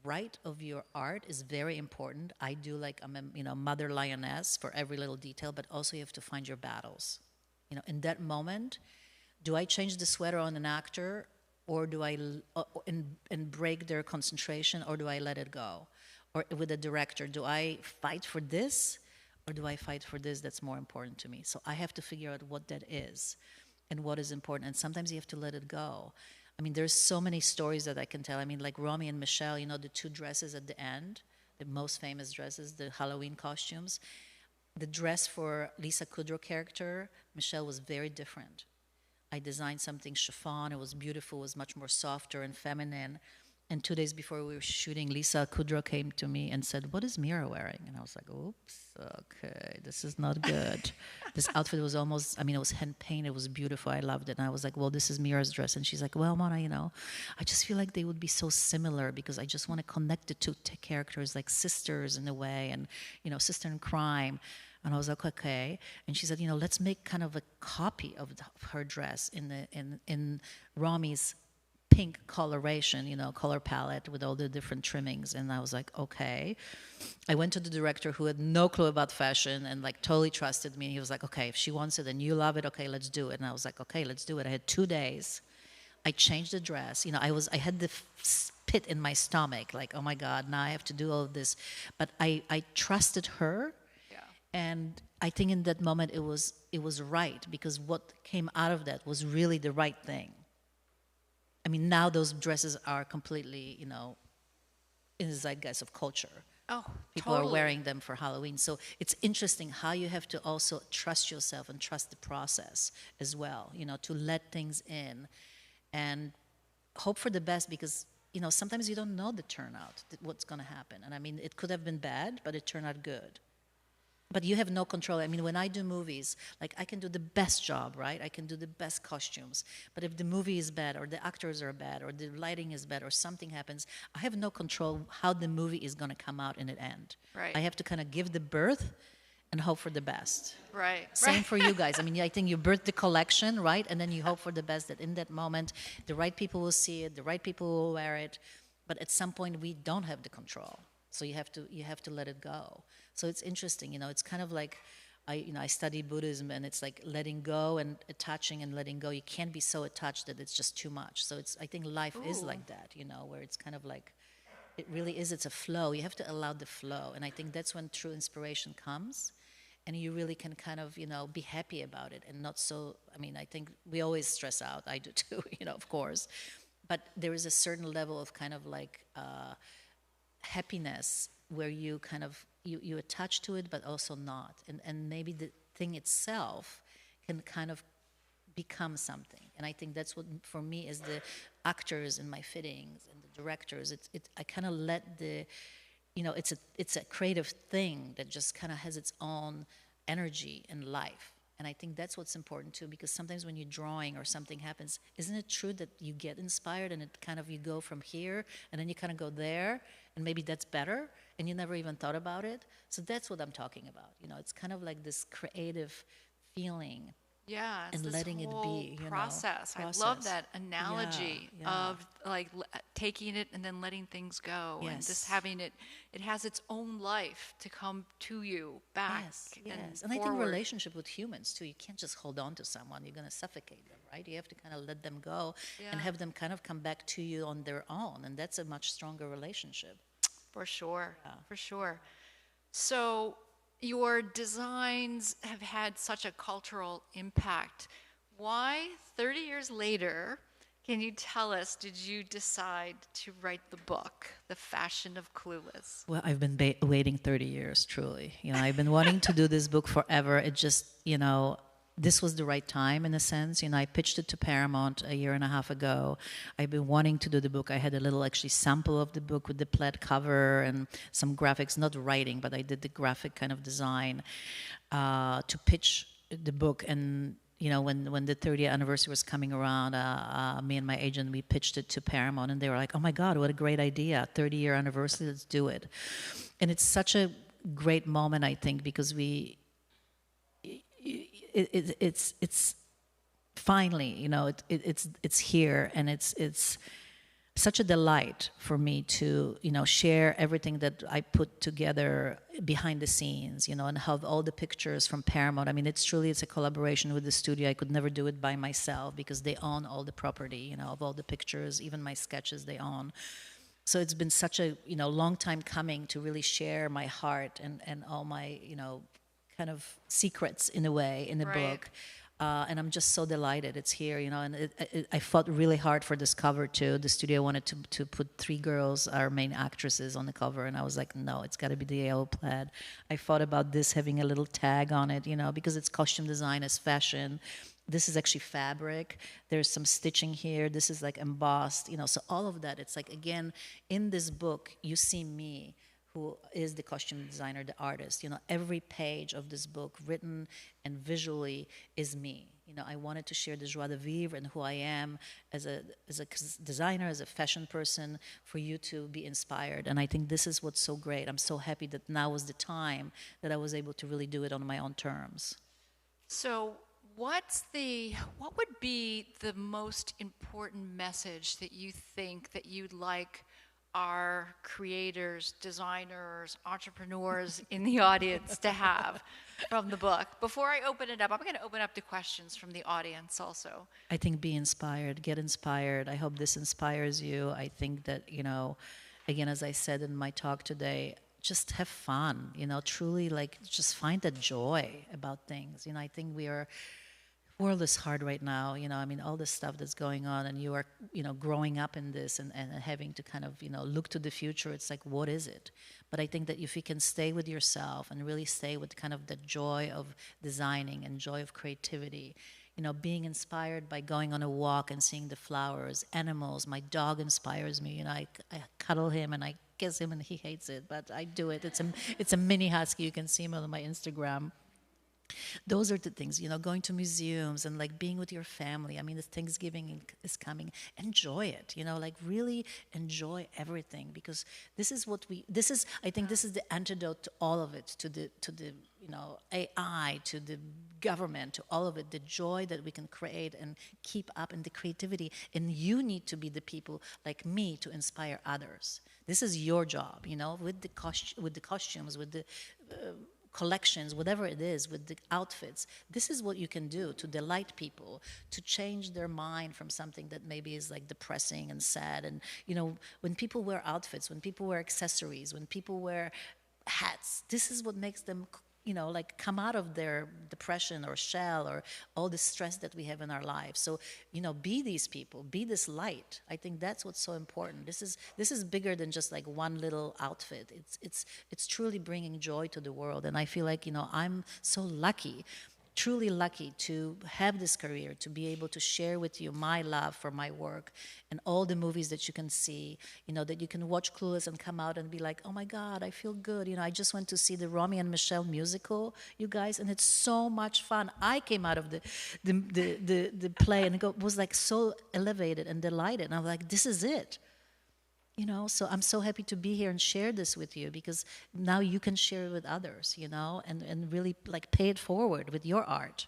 right of your art is very important. I do I'm a, mother lioness for every little detail, but also you have to find your battles. In that moment, do I change the sweater on an actor, or do I, and break their concentration, or do I let it go? Or with a director, do I fight for this, or do I fight for this that's more important to me? So I have to figure out what that is and what is important. And sometimes you have to let it go. I mean, there's so many stories that I can tell. I mean, like Romy and Michelle, the two dresses at the end, the most famous dresses, the Halloween costumes. The dress for Lisa Kudrow character, Michelle, was very different. I designed something chiffon. It was beautiful. It was much more softer and feminine. And 2 days before we were shooting, Lisa Kudrow came to me and said, "What is Mira wearing?" And I was like, "Oops, okay, this is not good." This outfit was almost, it was hand painted. It was beautiful. I loved it. And I was like, "Well, this is Mira's dress." And she's like, "Well, Mona, I just feel like they would be so similar because I just want to connect the two characters like sisters in a way, and, sister in crime." And I was like, "Okay." And she said, "Let's make kind of a copy of her dress in Romy's pink coloration, color palette with all the different trimmings." And I was like, okay. I went to the director who had no clue about fashion and totally trusted me. He was like, okay, if she wants it and you love it, okay, let's do it. And I was like, okay, let's do it. I had 2 days. I changed the dress. I had the pit in my stomach, like, oh my God, now I have to do all of this. But I trusted her. Yeah. And I think in that moment it was right, because what came out of that was really the right thing. I mean, now those dresses are completely, in the zeitgeist of culture. Oh, People totally. are wearing them for Halloween. So it's interesting how you have to also trust yourself and trust the process as well, to let things in and hope for the best, because, sometimes you don't know the turnout, what's going to happen. And I mean, it could have been bad, but it turned out good. But you have no control. I mean, when I do movies, like, I can do the best job, right? I can do the best costumes. But if the movie is bad, or the actors are bad, or the lighting is bad, or something happens, I have no control how the movie is going to come out in the end. Right. I have to kind of give the birth and hope for the best. Right. Same right. for you guys. I mean, I think you birth the collection, right? And then you hope for the best, that in that moment, the right people will see it, the right people will wear it. But at some point, we don't have the control. So you have to let it go. So it's interesting, it's kind of like, I study Buddhism, and it's like letting go and attaching and letting go. You can't be so attached that it's just too much. So I think life is like that, where it's kind of like, it really is, it's a flow. You have to allow the flow. And I think that's when true inspiration comes, and you really can kind of, be happy about it, and not so, I mean, I think we always stress out. I do too, of course. But there is a certain level of kind of like, happiness, where you kind of you attach to it, but also not, and maybe the thing itself can kind of become something. And I think that's what, for me, is the actors in my fittings and the directors. I kind of let the, it's a creative thing that just kind of has its own energy and life. And I think that's what's important too, because sometimes when you're drawing or something happens, isn't it true that you get inspired, and it kind of, you go from here and then you kind of go there, and maybe that's better, and you never even thought about it? So that's what I'm talking about. It's kind of like this creative feeling. Yeah, it's And this letting it whole be, process. I love process. that analogy Yeah. of like taking it and then letting things go, and just Yes. having it. It has its own life to come to you back. Yes. And I think forward. relationship with humans too, you can't just hold on to someone. You're going to suffocate them, right? You have to kind of let them go and Yeah. have them kind of come back to you on their own. And that's a much stronger relationship. For sure. Yeah. For sure. So your designs have had such a cultural impact. Why, 30 years later, can you tell us, did you decide to write the book, The Fashion of Clueless? Well, I've been waiting 30 years, truly. I've been wanting to do this book forever. It just, this was the right time, in a sense. I pitched it to Paramount a year and a half ago. I've been wanting to do the book. I had a little actually sample of the book with the plaid cover and some graphics, not writing, but I did the graphic kind of design to pitch the book. And when the 30th anniversary was coming around, me and my agent, we pitched it to Paramount, and they were like, oh my God, what a great idea. 30-year anniversary, let's do it. And it's such a great moment, I think, because it's finally, it's here, and it's such a delight for me to, share everything that I put together behind the scenes, and have all the pictures from Paramount. I mean, it's a collaboration with the studio. I could never do it by myself, because they own all the property, of all the pictures, even my sketches they own. So it's been such a, long time coming to really share my heart and all my, kind of secrets, in a way, in the Right. book. And I'm just so delighted it's here, and I fought really hard for this cover too. The studio wanted to put 3 girls, our main actresses, on the cover, and I was like, no, it's got to be the yellow plaid. I thought about this having a little tag on it, because it's costume design, as fashion. This is actually fabric. There's some stitching here. This is like embossed, so all of that. It's like, again, in this book, you see me, who is the costume designer, the artist. Every page of this book, written and visually, is me. I wanted to share the joie de vivre and who I am as a designer, as a fashion person, for you to be inspired. And I think this is what's so great. I'm so happy that now was the time that I was able to really do it on my own terms. So what would be the most important message that you think that you'd like our creators, designers, entrepreneurs in the audience to have from the book? Before I open it up, I'm going to open up to questions from the audience also. I think be inspired, get inspired. I hope this inspires you. I think that, again, as I said in my talk today, just have fun, truly like just find the joy about things. I think world is hard right now, I mean, all this stuff that's going on, and you are, growing up in this and having to kind of, look to the future. It's like, what is it? But I think that if you can stay with yourself and really stay with kind of the joy of designing and joy of creativity, being inspired by going on a walk and seeing the flowers, animals. My dog inspires me. I cuddle him and I kiss him, and he hates it, but I do it. It's a mini husky. You can see him on my Instagram. Those are the things, going to museums and like being with your family. I mean, the Thanksgiving is coming. Enjoy it, like really enjoy everything, because I think this is the antidote to all of it, to the AI, to the government, to all of it, the joy that we can create and keep up, and the creativity. And you need to be the people like me to inspire others. This is your job, with the costumes, with the collections, whatever it is, with the outfits. This is what you can do to delight people, to change their mind from something that maybe is like depressing and sad. And when people wear outfits, when people wear accessories, when people wear hats, this is what makes them like come out of their depression or shell or all the stress that we have in our lives. So, be these people, be this light. I think that's what's so important. This is bigger than just like one little outfit. It's truly bringing joy to the world. And I feel like, I'm so lucky, truly lucky to have this career, to be able to share with you my love for my work and all the movies that you can see, that you can watch Clueless and come out and be like, oh my God, I feel good. I just went to see the Romy and Michelle musical, you guys, and it's so much fun. I came out of the play and was like so elevated and delighted. And I'm like, this is it. So I'm so happy to be here and share this with you, because now you can share it with others, and really like pay it forward with your art.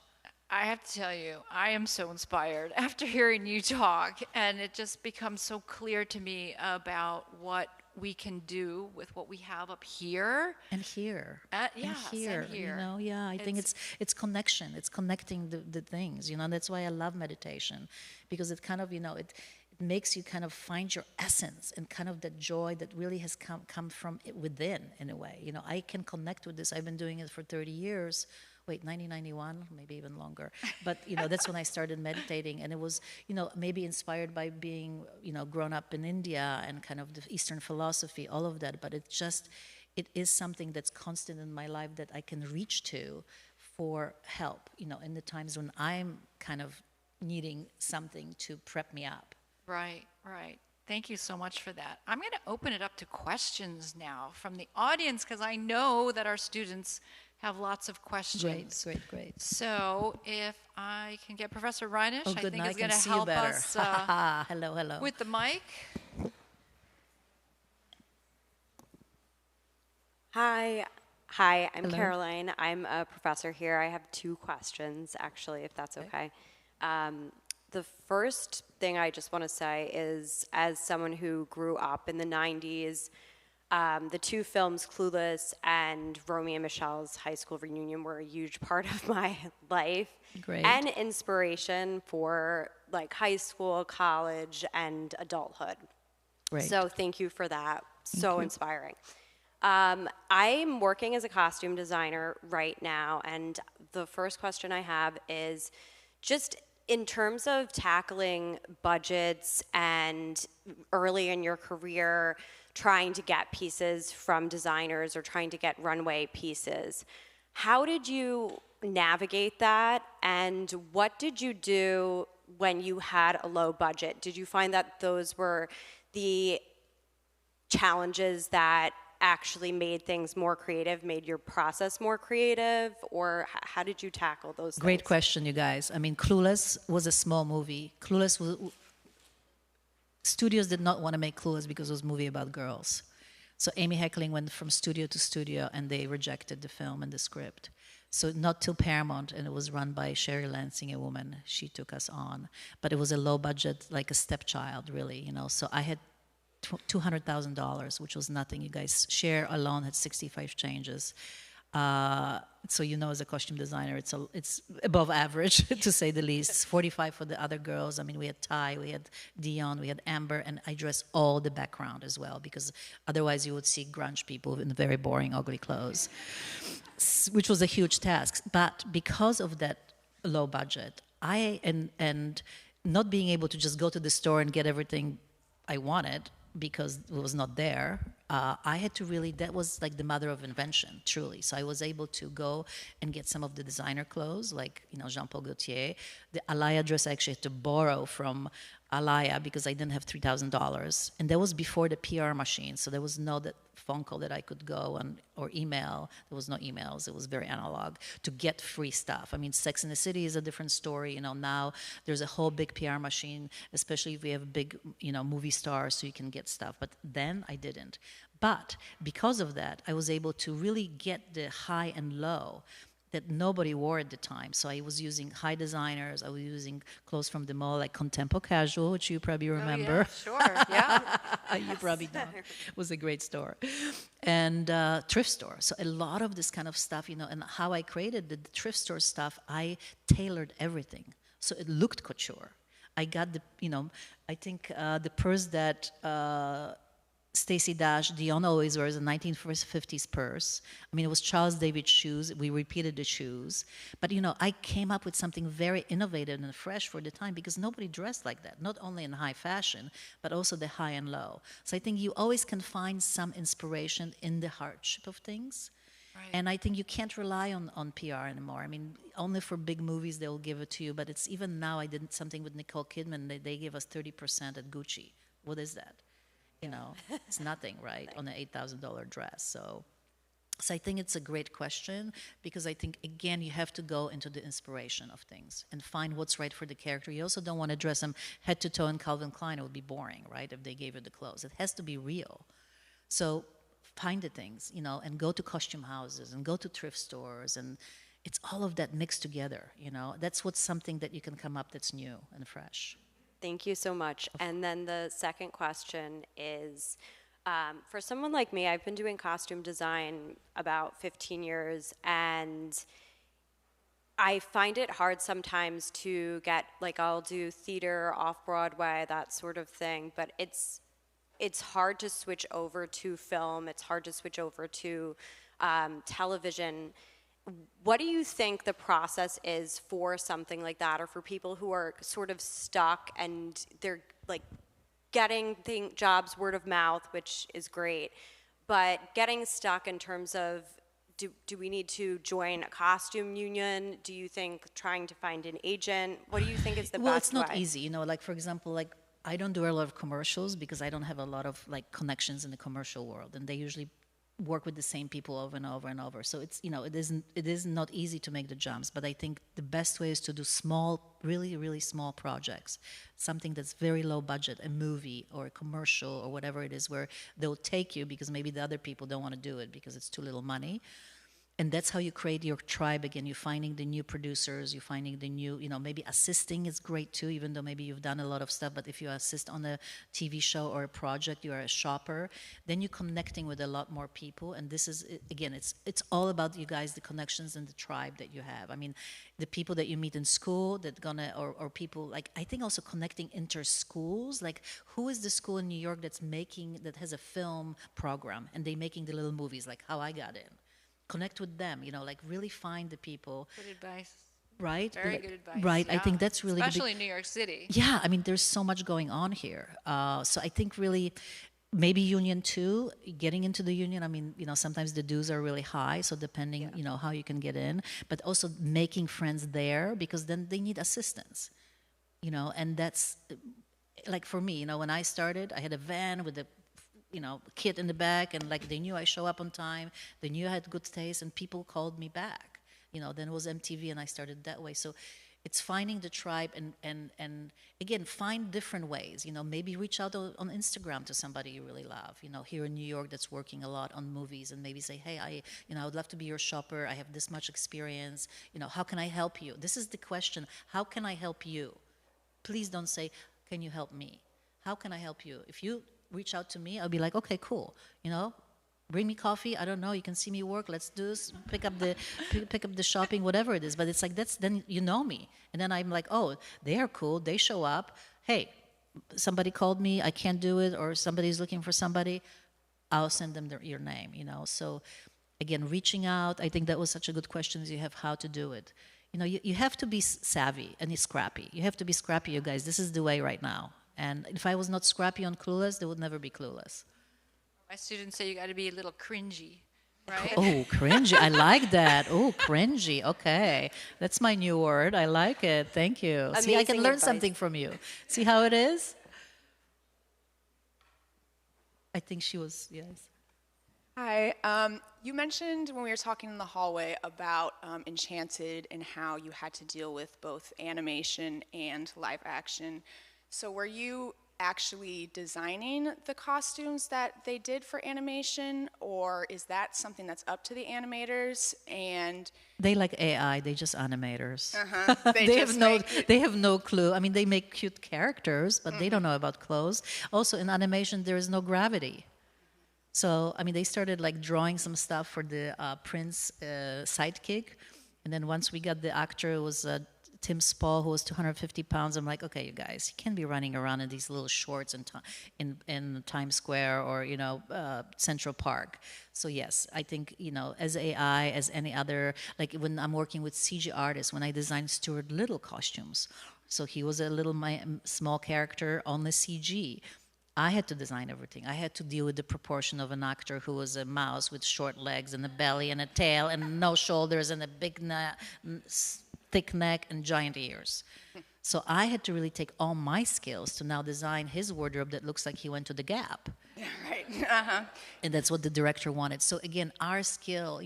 I have to tell you, I am so inspired after hearing you talk, and it just becomes so clear to me about what we can do with what we have up here. And here. Yes, and here. I think it's connection. It's connecting the things, that's why I love meditation, because it kind of, it makes you kind of find your essence and kind of the joy that really has come from within, in a way. I can connect with this. I've been doing it for 30 years. 1991, maybe even longer. But, that's when I started meditating. And it was, maybe inspired by being, grown up in India and kind of the Eastern philosophy, all of that. But it is something that's constant in my life that I can reach to for help, in the times when I'm kind of needing something to prep me up. Right. Thank you so much for that. I'm going to open it up to questions now from the audience, because I know that our students have lots of questions. Great. So if I can get Professor Reinisch, I think is going to see help you better. us Hello. with the mic. Hi, I'm Hello. Caroline. I'm a professor here. I have 2 questions, actually, if that's okay. The first thing I just want to say is, as someone who grew up in the 90s, the 2 films, Clueless and Romy and Michelle's high school reunion, were a huge part of my life. Great. And inspiration for like high school, college, and adulthood. Great. So thank you for that. So inspiring. I'm working as a costume designer right now, and the first question I have is just in terms of tackling budgets and early in your career, trying to get pieces from designers or trying to get runway pieces, how did you navigate that, and what did you do when you had a low budget? Did you find that those were the challenges that actually made things more creative, made your process more creative, or how did you tackle those things? Great question, you guys. I mean, Clueless was a small movie. Studios did not want to make Clueless because it was a movie about girls. So Amy Heckerling went from studio to studio, and they rejected the film and the script. So not till Paramount, and it was run by Sherry Lansing, a woman. She took us on. But it was a low budget, like a stepchild, really, So I had $200,000, which was nothing. You guys share alone had 65 changes. So as a costume designer, it's above average to say the least. 45 for the other girls. I mean, we had Ty, we had Dion, we had Amber, and I dressed all the background as well, because otherwise you would see grunge people in very boring, ugly clothes, which was a huge task. But because of that low budget, and not being able to just go to the store and get everything I wanted because it was not there, I had to really, that was like the mother of invention, truly. So I was able to go and get some of the designer clothes, like, Jean-Paul Gaultier. The Alaya dress I actually had to borrow from Alaya because I didn't have $3,000. And that was before the PR machine. So there was no that phone call that I could go on or email. There was no emails. It was very analog to get free stuff. I mean, Sex in the City is a different story. Now there's a whole big PR machine, especially if we have big, movie stars, so you can get stuff. But then I didn't. But because of that, I was able to really get the high and low that nobody wore at the time. So I was using high designers. I was using clothes from the mall, like Contempo Casual, which you probably remember. Oh, yeah, sure, yeah. You probably don't. It was a great store. And thrift store. So a lot of this kind of stuff, and how I created the thrift store stuff, I tailored everything. So it looked couture. I got I think the purse that Stacey Dash, Dion always wears a 1950s purse. I mean, it was Charles David shoes. We repeated the shoes. But, I came up with something very innovative and fresh for the time because nobody dressed like that, not only in high fashion, but also the high and low. So I think you always can find some inspiration in the hardship of things. Right. And I think you can't rely on PR anymore. I mean, only for big movies they'll give it to you. But it's even now, I did something with Nicole Kidman. They gave us 30% at Gucci. What is that? It's nothing, right, on an $8,000 dress. So I think it's a great question because I think, again, you have to go into the inspiration of things and find what's right for the character. You also don't want to dress them head to toe in Calvin Klein. It would be boring, right, if they gave you the clothes. It has to be real. So find the things, and go to costume houses and go to thrift stores. And it's all of that mixed together, That's what's something that you can come up that's new and fresh. Thank you so much. And then the second question is, for someone like me, I've been doing costume design about 15 years, and I find it hard sometimes to get, I'll do theater, off-Broadway, that sort of thing, but it's hard to switch over to film. It's hard to switch over to television. What do you think the process is for something like that, or for people who are sort of stuck and they're getting jobs word of mouth, which is great, but getting stuck in terms of do we need to join a costume union? Do you think trying to find an agent? What do you think is the best way? Well, it's not easy. For example, I don't do a lot of commercials because I don't have a lot of connections in the commercial world, and they usually work with the same people over and over and over. So it's, it is not easy to make the jumps, but I think the best way is to do small, really, really small projects, something that's very low budget, a movie or a commercial or whatever it is, where they'll take you because maybe the other people don't want to do it because it's too little money. And that's how you create your tribe again. You're finding the new producers, you're finding the new, maybe assisting is great too, even though maybe you've done a lot of stuff. But if you assist on a TV show or a project, you are a shopper, then you're connecting with a lot more people. And this is, again, it's all about you guys, the connections and the tribe that you have. I mean, the people that you meet in school or people, I think also connecting inter-schools, who is the school in New York that has a film program and they making the little movies, like How I Got In. Connect with them, really find the people. Good advice. Right? Very good advice. Right. Yeah. I think that's really especially in New York City. Yeah, I mean, there's so much going on here. So I think really maybe union too, getting into the union. I mean, sometimes the dues are really high, so depending, how you can get in, but also making friends there because then they need assistance, and that's for me, when I started, I had a van with a kid in the back, and they knew I show up on time. They knew I had good taste, and people called me back. Then it was MTV, and I started that way. So it's finding the tribe and again, find different ways. Maybe reach out on Instagram to somebody you really love. Here in New York that's working a lot on movies, and maybe say, hey, I would love to be your shopper. I have this much experience. How can I help you? This is the question. How can I help you? Please don't say, can you help me? How can I help you? If you reach out to me, I'll be like, okay, cool, bring me coffee. I don't know. You can see me work. Let's do this. Pick up the shopping, whatever it is. But it's like then you know me, and then I'm like, oh, they are cool. They show up. Hey, somebody called me. I can't do it, or somebody's looking for somebody. I'll send them your name. So again, reaching out. I think that was such a good question. You have how to do it. You have to be savvy and scrappy. You have to be scrappy, you guys. This is the way right now. And if I was not scrappy on Clueless, there would never be Clueless. My students say you got to be a little cringy, right? Oh, cringy. I like that. Oh, cringy. Okay. That's my new word. I like it. Thank you. See, I can learn something from you. See how it is? I think she was, yes. Hi. You mentioned when we were talking in the hallway about Enchanted and how you had to deal with both animation and live action. So were you actually designing the costumes that they did for animation, or is that something that's up to the animators? And they like AI, they just animators. They have no clue. I mean, they make cute characters, but they don't know about clothes. Also, in animation, there is no gravity. So, I mean, they started like drawing some stuff for the Prince sidekick, and then once we got the actor, it was Tim Spall, who was 250 pounds. I'm like, okay, you guys, you can't be running around in these little shorts in Times Square or, Central Park. So yes, I think, as AI, as any other, like when I'm working with CG artists, when I designed Stuart Little costumes. So he was a little small character on the CG. I had to design everything. I had to deal with the proportion of an actor who was a mouse with short legs and a belly and a tail and no shoulders and a big thick neck and giant ears. So I had to really take all my skills to now design his wardrobe that looks like he went to the Gap. Right. And that's what the director wanted. So again, our skill,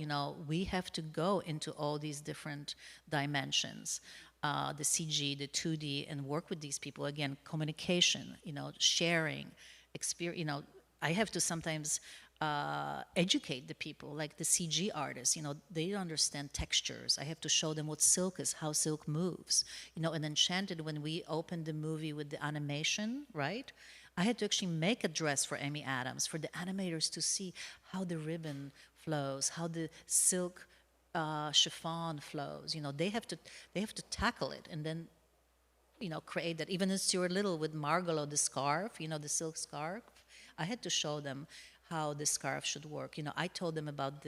we have to go into all these different dimensions. The CG, the 2D, and work with these people. Again, communication, sharing, experience. I have to sometimes educate the people, like the CG artists. They don't understand textures. I have to show them what silk is, how silk moves. And Enchanted, when we opened the movie with the animation, right? I had to actually make a dress for Amy Adams for the animators to see how the ribbon flows, how the silk chiffon flows. They have to tackle it and then, create that. Even in Stuart Little with Margalo, the scarf, the silk scarf, I had to show them how the scarf should work. I told them about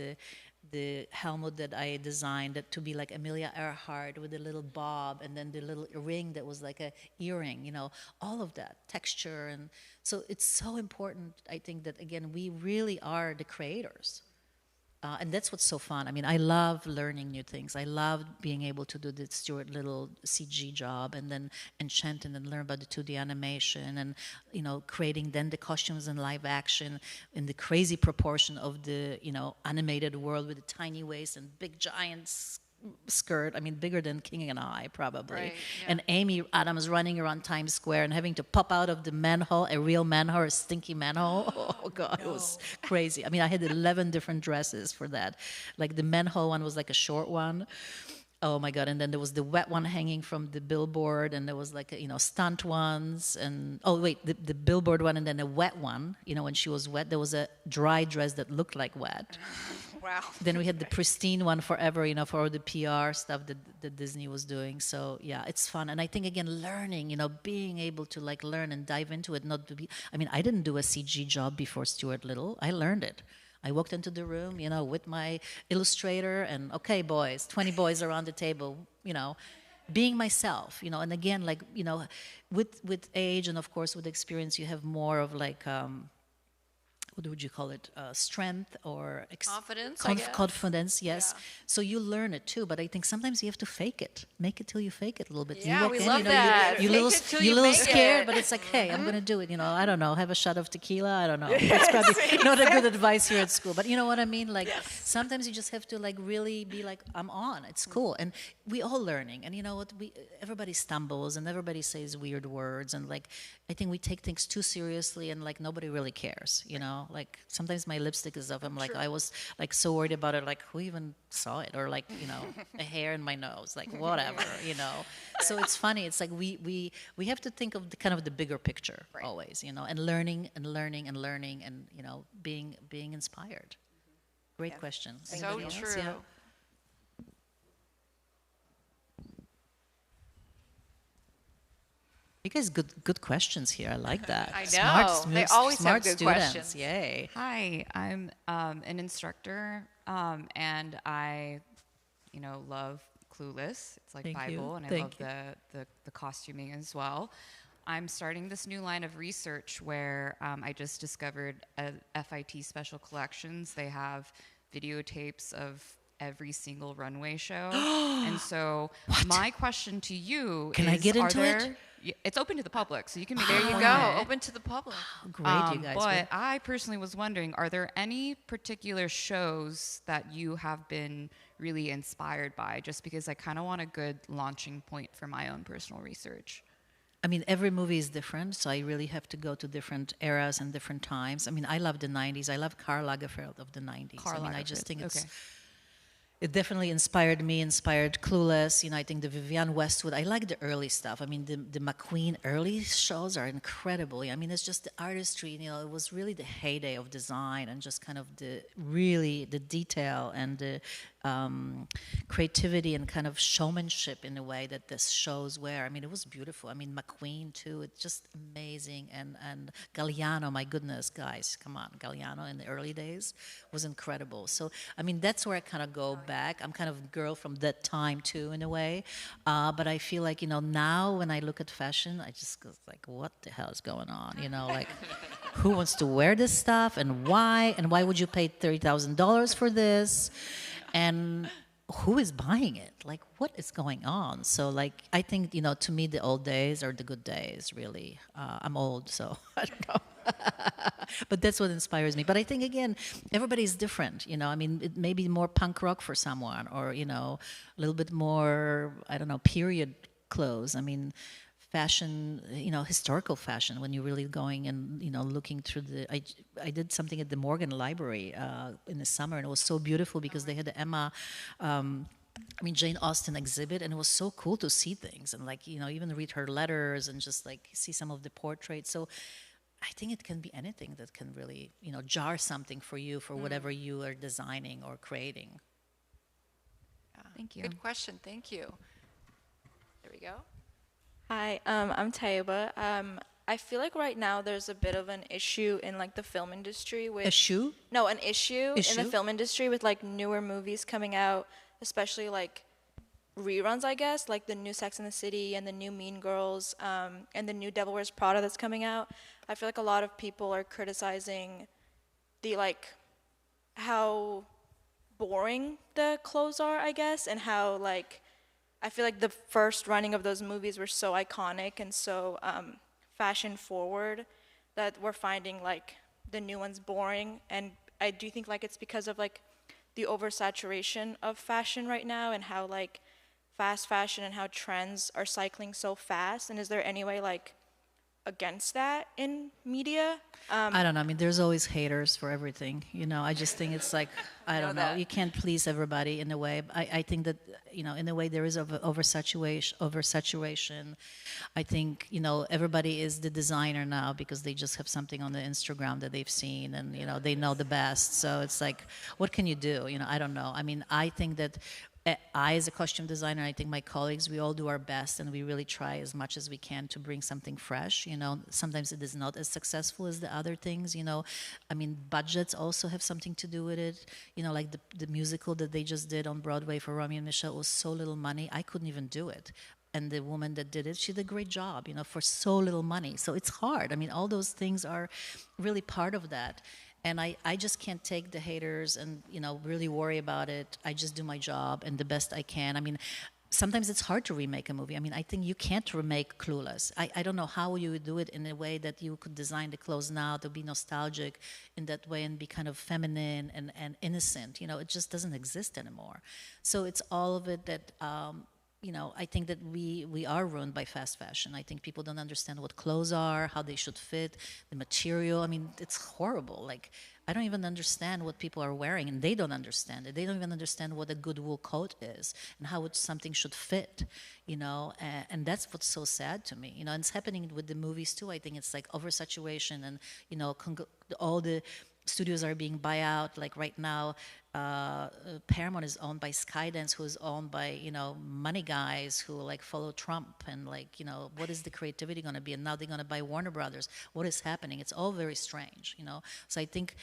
the helmet that I designed to be like Amelia Earhart with a little bob and then the little ring that was like a earring, all of that texture. And so it's so important, I think, that again, we really are the creators. And that's what's so fun. I mean, I love learning new things. I love being able to do the Stuart Little CG job and then Enchanted and learn about the 2D animation and, creating then the costumes and live action in the crazy proportion of the, animated world with the tiny waist and big giant skirt. I mean, bigger than King and I, probably. Right, yeah. And Amy Adams running around Times Square and having to pop out of the manhole, a real manhole, a stinky manhole. Oh, God, it was crazy. I mean, I had 11 different dresses for that. Like, the manhole one was like a short one. Oh, my God. And then there was the wet one hanging from the billboard, and there was like, stunt ones. And, oh, wait, the billboard one and then a wet one. When she was wet, there was a dry dress that looked like wet. Wow. Then we had the pristine one forever, for all the PR stuff that Disney was doing. So yeah, it's fun. And I think again, learning, being able to like learn and dive into it, not to be, I mean, I didn't do a CG job before Stuart Little. I learned it. I walked into the room, with my illustrator and okay, boys, 20 boys around the table, being myself, and again, like, with age and of course with experience, you have more of like, what would you call it? Strength or Confidence, I guess. Confidence, yes. Yeah. So you learn it too, but I think sometimes you have to fake it. Make it till you fake it a little bit. Yeah, you walk we in, love that. You're Fake little, it till you're you little make scared, it. but it's like, hey, I'm going to do it. I don't know, have a shot of tequila. I don't know. That's probably not a good advice here at school, but you know what I mean? Like sometimes you just have to like really be like, I'm on. It's cool, and we all learning. And you know what? Everybody stumbles and everybody says weird words, and like I think we take things too seriously, and like nobody really cares. Like sometimes my lipstick is off. I'm like, I was like so worried about it. Like who even saw it? Or like, a hair in my nose, like whatever, So it's funny. It's like we have to think of the kind of the bigger picture always, and learning and learning and learning and, being inspired. Great question. So Anybody else? true. Yeah. You guys, good questions here. I like that. I Smart, know. They always have smart good students. questions. Yay. Hi, I'm an instructor, and I, love Clueless. It's like Thank you. Bible, and I Thank love the costuming as well. I'm starting this new line of research where I just discovered FIT Special Collections. They have videotapes of every single runway show, and so my question to you Can is: I get into it? It's open to the public, so you can make There an you go. appointment. Open to the public. Great, you guys. But I personally was wondering, are there any particular shows that you have been really inspired by? Just because I kind of want a good launching point for my own personal research. I mean, every movie is different, so I really have to go to different eras and different times. I mean, I love the 90s. I love Karl Lagerfeld of the 90s. Karl I just Lagerfeld, think okay. it definitely inspired me, inspired Clueless. I think the Vivienne Westwood, I like the early stuff. I mean, the McQueen early shows are incredible. I mean, it's just the artistry, it was really the heyday of design and just kind of the detail and the creativity and kind of showmanship in a way that this shows were. I mean, it was beautiful. I mean, McQueen too, it's just amazing. And Galliano, my goodness, guys, come on. Galliano in the early days was incredible. So, I mean, that's where I kind of go back. I'm kind of a girl from that time too, in a way. But I feel like, now when I look at fashion, I just go like, what the hell is going on? Like, who wants to wear this stuff and why? And why would you pay $30,000 for this? And who is buying it? Like, what is going on? So, like, I think, to me, the old days are the good days, really. I'm old, so I don't know. But that's what inspires me. But I think, again, everybody's different, I mean, it may be more punk rock for someone or, a little bit more, I don't know, period clothes. I mean, fashion, historical fashion, when you're really going and, looking through I did something at the Morgan Library in the summer, and it was so beautiful because they had the Emma, Jane Austen exhibit, and it was so cool to see things and, like, even read her letters and just, like, see some of the portraits. So I think it can be anything that can really, jar something for you for whatever you are designing or creating. Thank you. Good question. Thank you. There we go. Hi, I'm Taiba. I feel like right now there's a bit of an issue in like the film industry with Issue? No, an issue in Issue? the film industry with like newer movies coming out, especially like reruns, I guess, like the new Sex and the City and the new Mean Girls, and the new Devil Wears Prada that's coming out. I feel like a lot of people are criticizing the like how boring the clothes are, I guess, and how like I feel like the first running of those movies were so iconic and so fashion forward that we're finding like the new ones boring. And I do think like it's because of like the oversaturation of fashion right now and how like fast fashion and how trends are cycling so fast. And is there any way like against that in media? I don't know. I mean, there's always haters for everything. I just think it's like, I don't know. that. You can't please everybody in a way. I think that, in a way there is oversaturation. I think, everybody is the designer now because they just have something on the Instagram that they've seen and, they know the best. So it's like, what can you do? I don't know. I mean, I think that I, as a costume designer, I think my colleagues, we all do our best and we really try as much as we can to bring something fresh. Sometimes it is not as successful as the other things. I mean, budgets also have something to do with it. Like the musical that they just did on Broadway for Romeo and Michelle was so little money, I couldn't even do it. And the woman that did it, she did a great job, for so little money. So it's hard. I mean, all those things are really part of that. And I just can't take the haters and, really worry about it. I just do my job and the best I can. I mean, sometimes it's hard to remake a movie. I mean, I think you can't remake Clueless. I don't know how you would do it in a way that you could design the clothes now to be nostalgic in that way and be kind of feminine and innocent. It just doesn't exist anymore. So it's all of it that I think that we are ruined by fast fashion. I think people don't understand what clothes are, how they should fit, the material. I mean, it's horrible. Like, I don't even understand what people are wearing, and they don't understand it. They don't even understand what a good wool coat is and how something should fit, and that's what's so sad to me, and it's happening with the movies too. I think it's like oversaturation, and, all the studios are being buy out. Like right now, Paramount is owned by Skydance, who is owned by, money guys who like follow Trump, and like, what is the creativity going to be? And now they're going to buy Warner Brothers. What is happening? It's all very strange, So I think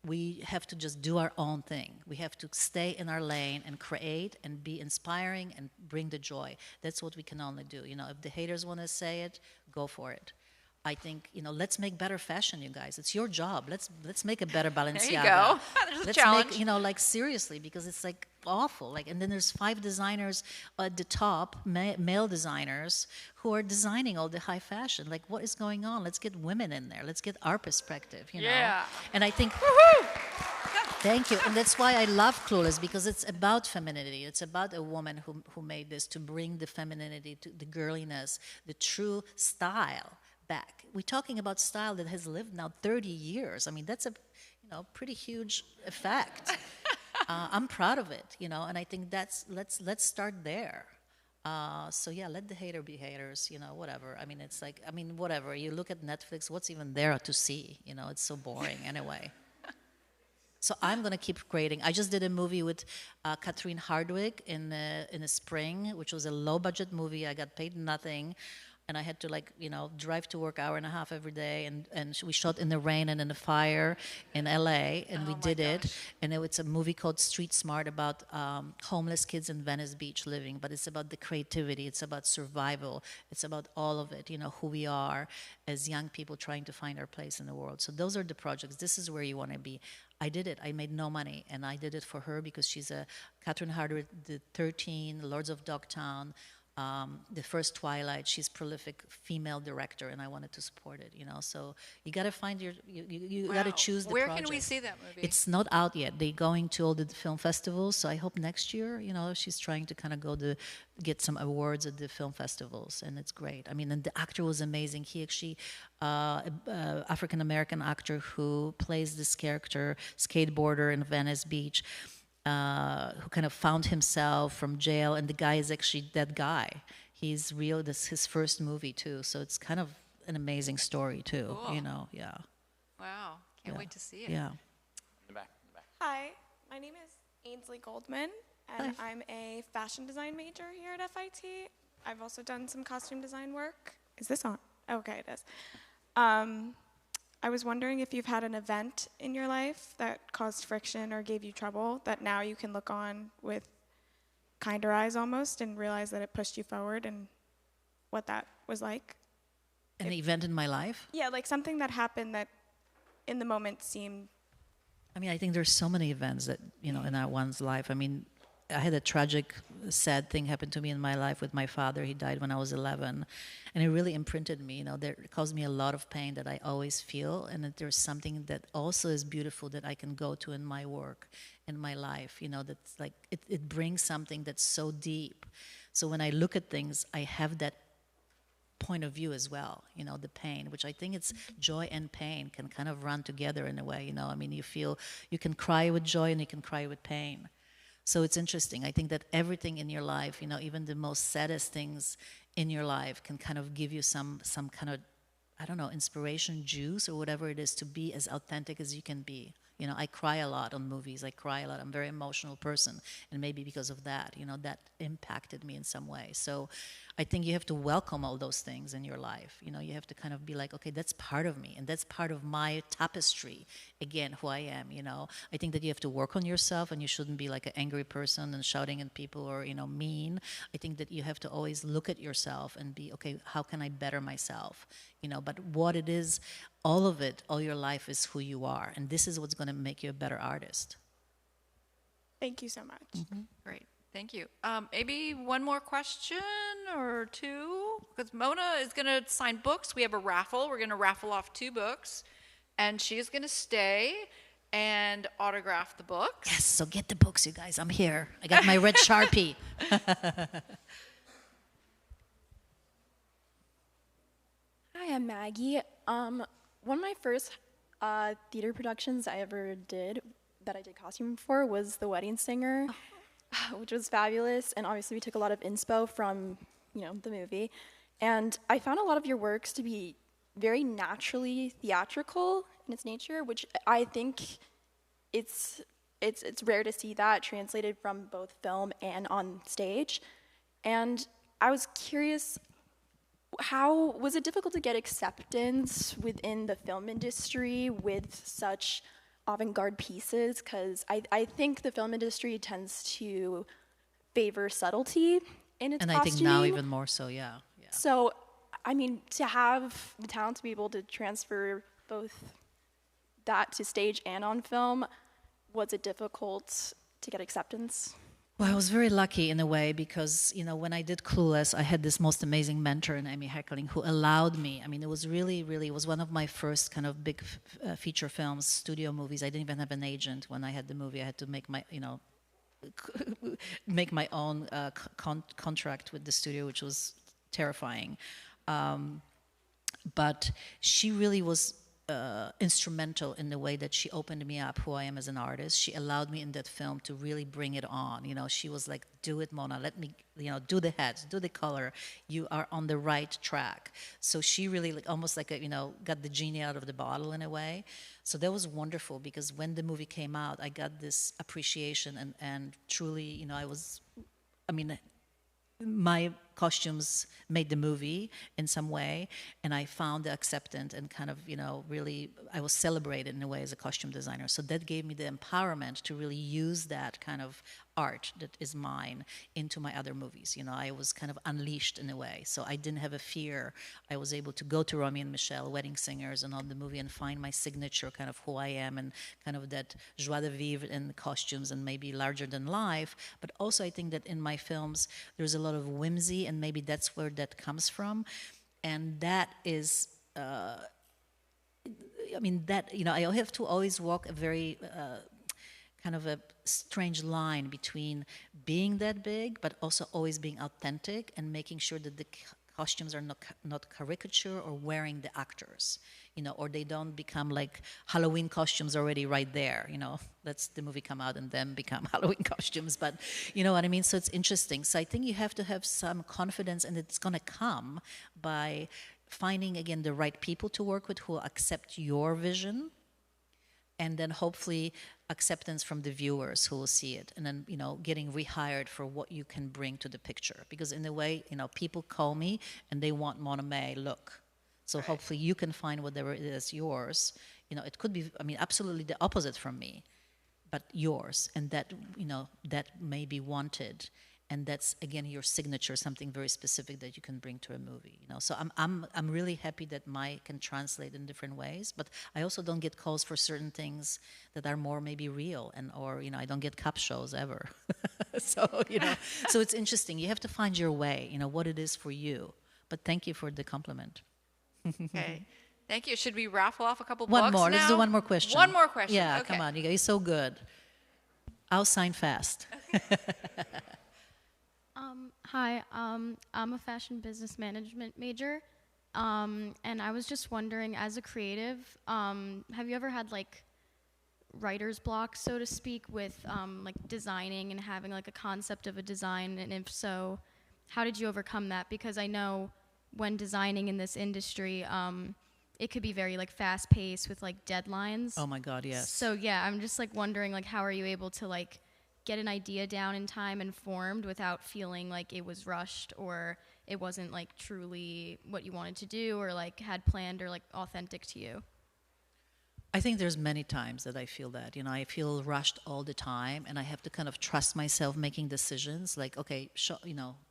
we have to just do our own thing. We have to stay in our lane and create and be inspiring and bring the joy. That's what we can only do. If the haters want to say it, go for it. I think, let's make better fashion, you guys. It's your job. Let's make a better Balenciaga. There you go. There's a challenge. Make, like seriously, because it's like awful. Like, and then there's 5 designers at the top, male designers, who are designing all the high fashion. Like, what is going on? Let's get women in there. Let's get our perspective, Yeah. And I think... Thank you. And that's why I love Clueless, because it's about femininity. It's about a woman who made this to bring the femininity, to the girliness, the true style back. We're talking about style that has lived now 30 years. I mean, that's a pretty huge effect. I'm proud of it, and I think let's start there. So yeah, let the hater be haters, whatever. I mean, it's like, whatever. You look at Netflix, what's even there to see? It's so boring anyway. So I'm going to keep creating. I just did a movie with Catherine Hardwicke in the spring, which was a low-budget movie. I got paid nothing. And I had to drive to work 1.5 hours every day, and we shot in the rain and in the fire in LA, and we did it. And it's a movie called Street Smart about homeless kids in Venice Beach living, but it's about the creativity, it's about survival, it's about all of it, who we are as young people trying to find our place in the world. So those are the projects. This is where you want to be. I did it. I made no money, and I did it for her because she's Catherine Hardwicke, the 13, Lords of Dogtown, the first Twilight. She's prolific female director, and I wanted to support it. So you got to find you got to choose the Where project. can we see that movie? It's not out yet. They're going to all the film festivals, so I hope next year. She's trying to kind of get some awards at the film festivals, and it's great. And the actor was amazing. He actually, African American actor who plays this character, skateboarder in Venice Beach. Who kind of found himself from jail, and the guy is actually that guy. He's real. This is his first movie too, so it's kind of an amazing story too. Cool. Yeah. Wow, can't wait to see it. Yeah. In the back. Hi, my name is Ainsley Goldman, and I'm a fashion design major here at FIT. I've also done some costume design work. Is this on? Okay, it is. I was wondering if you've had an event in your life that caused friction or gave you trouble that now you can look on with kinder eyes almost and realize that it pushed you forward, and what that was like. An event in my life? Yeah, like something that happened that in the moment seemed... I think there's so many events that, in one's life. I had a tragic, sad thing happen to me in my life with my father. He died when I was 11, and it really imprinted me. It caused me a lot of pain that I always feel, and that there's something that also is beautiful that I can go to in my work, in my life. That's like it brings something that's so deep. So when I look at things, I have that point of view as well. The pain, which I think it's joy and pain can kind of run together in a way. You can cry with joy and you can cry with pain. So it's interesting. I think that everything in your life, even the most saddest things in your life can kind of give you some kind of, inspiration juice or whatever it is to be as authentic as you can be. I cry a lot on movies. I cry a lot. I'm a very emotional person. And maybe because of that, that impacted me in some way. So I think you have to welcome all those things in your life. You have to kind of be like, okay, that's part of me. And that's part of my tapestry, again, who I am, I think that you have to work on yourself, and you shouldn't be like an angry person and shouting at people or, mean. I think that you have to always look at yourself and be, okay, how can I better myself? But what it is, all of it, all your life is who you are. And this is what's going to make you a better artist. Thank you so much. Mm-hmm. Great, thank you. Maybe one more question or two, because Mona is going to sign books. We have a raffle. We're going to raffle off 2 books, and she's going to stay and autograph the books. Yes, so get the books, you guys. I'm here. I got my red Sharpie. I'm Maggie. One of my first theater productions I ever did, that I did costume for, was The Wedding Singer, which was fabulous. And obviously we took a lot of inspo from, the movie. And I found a lot of your works to be very naturally theatrical in its nature, which I think it's rare to see that translated from both film and on stage. And I was curious, how was it difficult to get acceptance within the film industry with such avant-garde pieces? Because I think the film industry tends to favor subtlety in its And costuming. I think now even more so, yeah. So, I mean, to have the talent to be able to transfer both that to stage and on film, was it difficult to get acceptance? Well, I was very lucky in a way because, when I did Clueless, I had this most amazing mentor in Amy Heckerling who allowed me. I mean, it was really, it was one of my first kind of big feature films, studio movies. I didn't even have an agent when I had the movie. I had to make my, make my own contract with the studio, which was terrifying. But she really was instrumental in the way that she opened me up who I am as an artist. She allowed me in that film to really bring it on. She was like, do it, Mona, let me, do the heads, do the color. You are on the right track. So she really almost like, got the genie out of the bottle in a way. So that was wonderful because when the movie came out, I got this appreciation and truly, my costumes made the movie in some way, and I found the acceptance and kind of, really, I was celebrated in a way as a costume designer. So that gave me the empowerment to really use that kind of art that is mine into my other movies. I was kind of unleashed in a way. So I didn't have a fear. I was able to go to Romy and Michelle, Wedding Singers, and on the movie and find my signature, kind of who I am, and kind of that joie de vivre in the costumes and maybe larger than life. But also I think that in my films, there's a lot of whimsy, and maybe that's where that comes from. And that is, I have to always walk a very kind of a strange line between being that big, but also always being authentic and making sure that the costumes are not caricature or wearing the actors, or they don't become like Halloween costumes already right there, Let's the movie come out and then become Halloween costumes, but you know what I mean? So it's interesting. So I think you have to have some confidence, and it's going to come by finding, again, the right people to work with who will accept your vision, and then hopefully acceptance from the viewers who will see it, and then, getting rehired for what you can bring to the picture. Because in a way, people call me and they want Mona May look. So right. Hopefully you can find whatever it is yours. It could be, absolutely the opposite from me, but yours. And that, that may be wanted. And that's, again, your signature, something very specific that you can bring to a movie. So I'm really happy that my can translate in different ways. But I also don't get calls for certain things that are more maybe real, or I don't get cup shows ever. So so it's interesting. You have to find your way. What it is for you. But thank you for the compliment. Okay. Thank you. Should we raffle off a couple One books more. now? Let's do one more question. One more question. Yeah, okay. Come on. You're so good. I'll sign fast. Hi, I'm a fashion business management major, and I was just wondering, as a creative, have you ever had like writer's block, so to speak, with like designing and having like a concept of a design, and if so, how did you overcome that? Because I know when designing in this industry, it could be very like fast paced with like deadlines. Oh my God, yes. So yeah, I'm just like wondering, like, how are you able to like get an idea down in time and formed without feeling like it was rushed or it wasn't like truly what you wanted to do or like had planned or like authentic to you? I think there's many times that I feel that, I feel rushed all the time, and I have to kind of trust myself making decisions like, okay,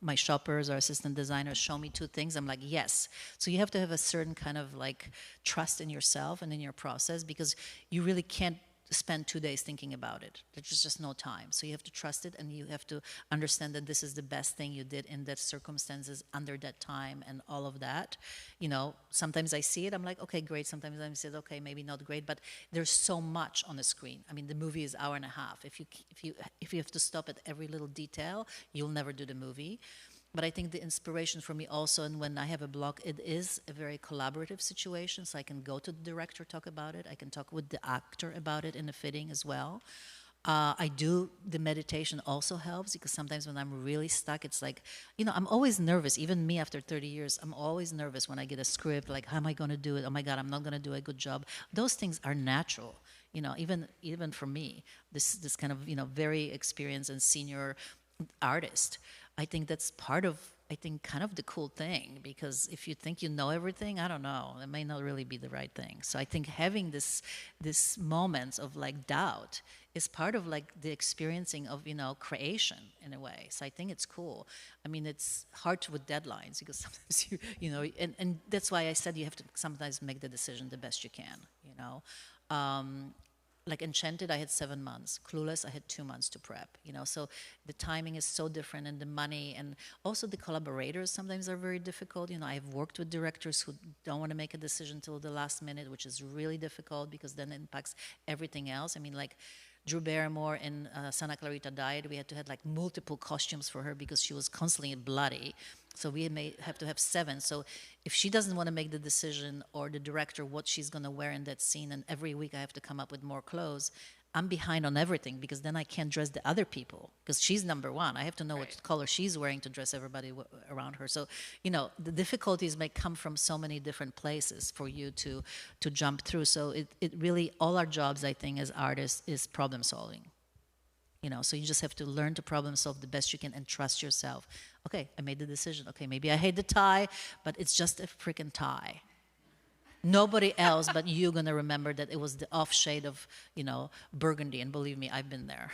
my shoppers or assistant designers show me 2 things. I'm like, yes. So you have to have a certain kind of like trust in yourself and in your process, because you really can't spend 2 days thinking about it. There's just no time. So you have to trust it, and you have to understand that this is the best thing you did in that circumstances under that time and all of that. Sometimes I see it, I'm like, okay, great. Sometimes I say, okay, maybe not great, but there's so much on the screen. The movie is 1.5 hours. If you have to stop at every little detail, you'll never do the movie. but I think the inspiration for me also, and when I have a blog, it is a very collaborative situation. So I can go to the director, talk about it. I can talk with the actor about it in a fitting as well. The meditation also helps, because sometimes when I'm really stuck, it's like, I'm always nervous. Even me after 30 years, I'm always nervous when I get a script, like, how am I going to do it? Oh my God, I'm not going to do a good job. Those things are natural, even for me, this kind of, very experienced and senior artist. I think that's part of, kind of the cool thing, because if you think you know everything, I don't know, it may not really be the right thing. So I think having this moments of like doubt is part of like the experiencing of, creation in a way. So I think it's cool. I mean, it's hard with deadlines, because sometimes and that's why I said you have to sometimes make the decision the best you can, Like Enchanted, I had 7 months. Clueless, I had 2 months to prep, So the timing is so different, and the money, and also the collaborators sometimes are very difficult. I've worked with directors who don't want to make a decision till the last minute, which is really difficult, because then it impacts everything else. I mean, like Drew Barrymore in Santa Clarita Diet, we had to have like multiple costumes for her because she was constantly bloody. So we may have to have 7. So if she doesn't want to make the decision, or the director, what she's going to wear in that scene, and every week I have to come up with more clothes, I'm behind on everything, because then I can't dress the other people, because she's number one. I have to know what color she's wearing to dress everybody around her. So, the difficulties may come from so many different places for you to jump through. So it really, all our jobs, I think, as artists, is problem solving. So you just have to learn to problem solve the best you can and trust yourself. Okay, I made the decision. Okay, maybe I hate the tie, but it's just a freaking tie. Nobody else but you gonna remember that it was the off shade of, burgundy. And believe me, I've been there,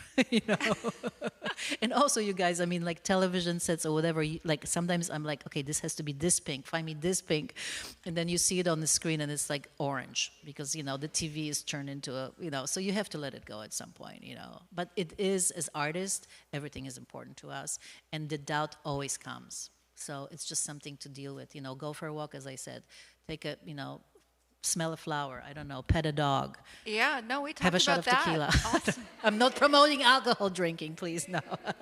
And also, you guys, I mean, like television sets or whatever, like sometimes I'm like, okay, this has to be this pink, find me this pink. And then you see it on the screen and it's like orange, because, the TV is turned into a, so you have to let it go at some point, But it is, as artists, everything is important to us. And the doubt always comes. So it's just something to deal with, go for a walk, as I said, take a, smell a flower, I don't know, pet a dog. Yeah, no, we talked have a shot about of tequila. Awesome. I'm not promoting alcohol drinking, please, no.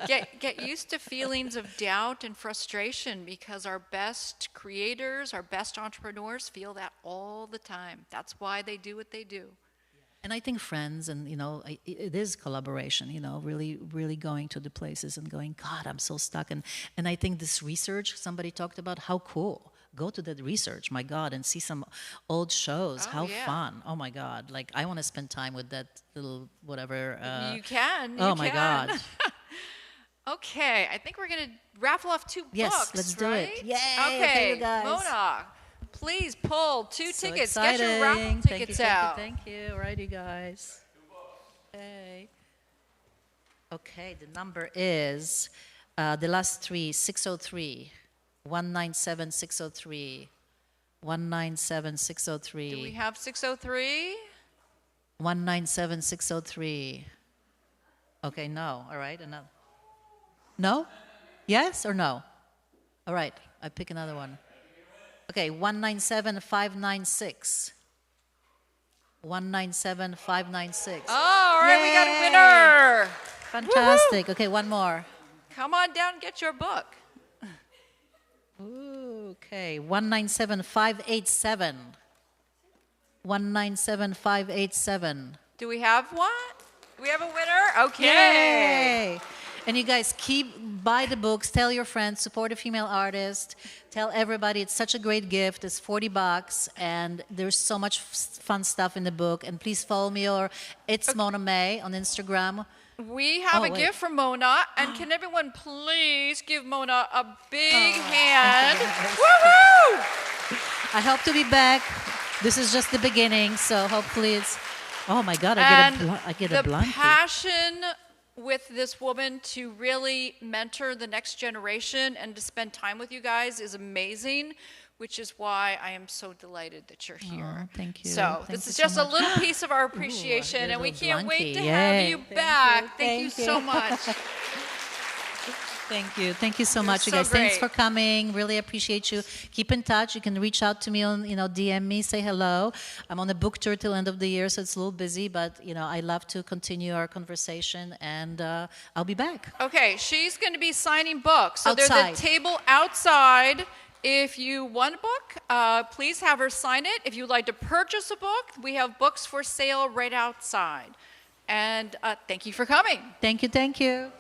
Get used to feelings of doubt and frustration, because our best creators, our best entrepreneurs feel that all the time. That's why they do what they do. And I think friends and, it is collaboration, really, really going to the places and going, God, I'm so stuck. And I think this research somebody talked about, how cool. Go to that research, my God, and see some old shows. How fun. Oh, my God. Like, I want to spend time with that little whatever. You can. Oh, my God. Okay, I think we're going to raffle off 2 books, Yes, let's do it. Yay. Okay, you guys. Mona, please pull 2 So tickets. exciting. Get your raffle tickets out. Thank you. All right, you guys. Hey. Okay, the number is the last 3, 603. 197-603. 197-603. Do we have 603? 197-603. Okay, no. All right, another. No? Yes or no? All right, I pick another one. Okay, 197-596. 197-596. Oh, all right, Yay! we got a winner. Fantastic. Woo-hoo. Okay, one more. Come on down and get your book. Okay, 197-587. 197-587. Do we have one? We have a winner? Okay. Yay! And you guys buy the books, tell your friends, support a female artist, tell everybody it's such a great gift. It's $40 and there's so much fun stuff in the book. And please follow me or It's Mona May on Instagram. We have a gift from Mona, and can everyone please give Mona a big hand? Woo-hoo! I hope to be back. This is just the beginning, so hopefully it's. Oh my God! I get a blanket. The passion with this woman to really mentor the next generation and to spend time with you guys is amazing, which is why I am so delighted that you're here. Oh, thank you. So Thank this you is so just a much. little piece of our appreciation, Ooh, and we can't wait to Yay. have you Thank back. you. Thank you so much. Thank you so much, you so guys. Thanks great. for coming. Really appreciate you. Keep in touch. You can reach out to me on, DM me, say hello. I'm on a book tour till end of the year, so it's a little busy, but I love to continue our conversation, and I'll be back. Okay, she's going to be signing books. So there's Outside. a table outside. If you want a book, please have her sign it. If you'd like to purchase a book, we have books for sale right outside. And thank you for coming. Thank you.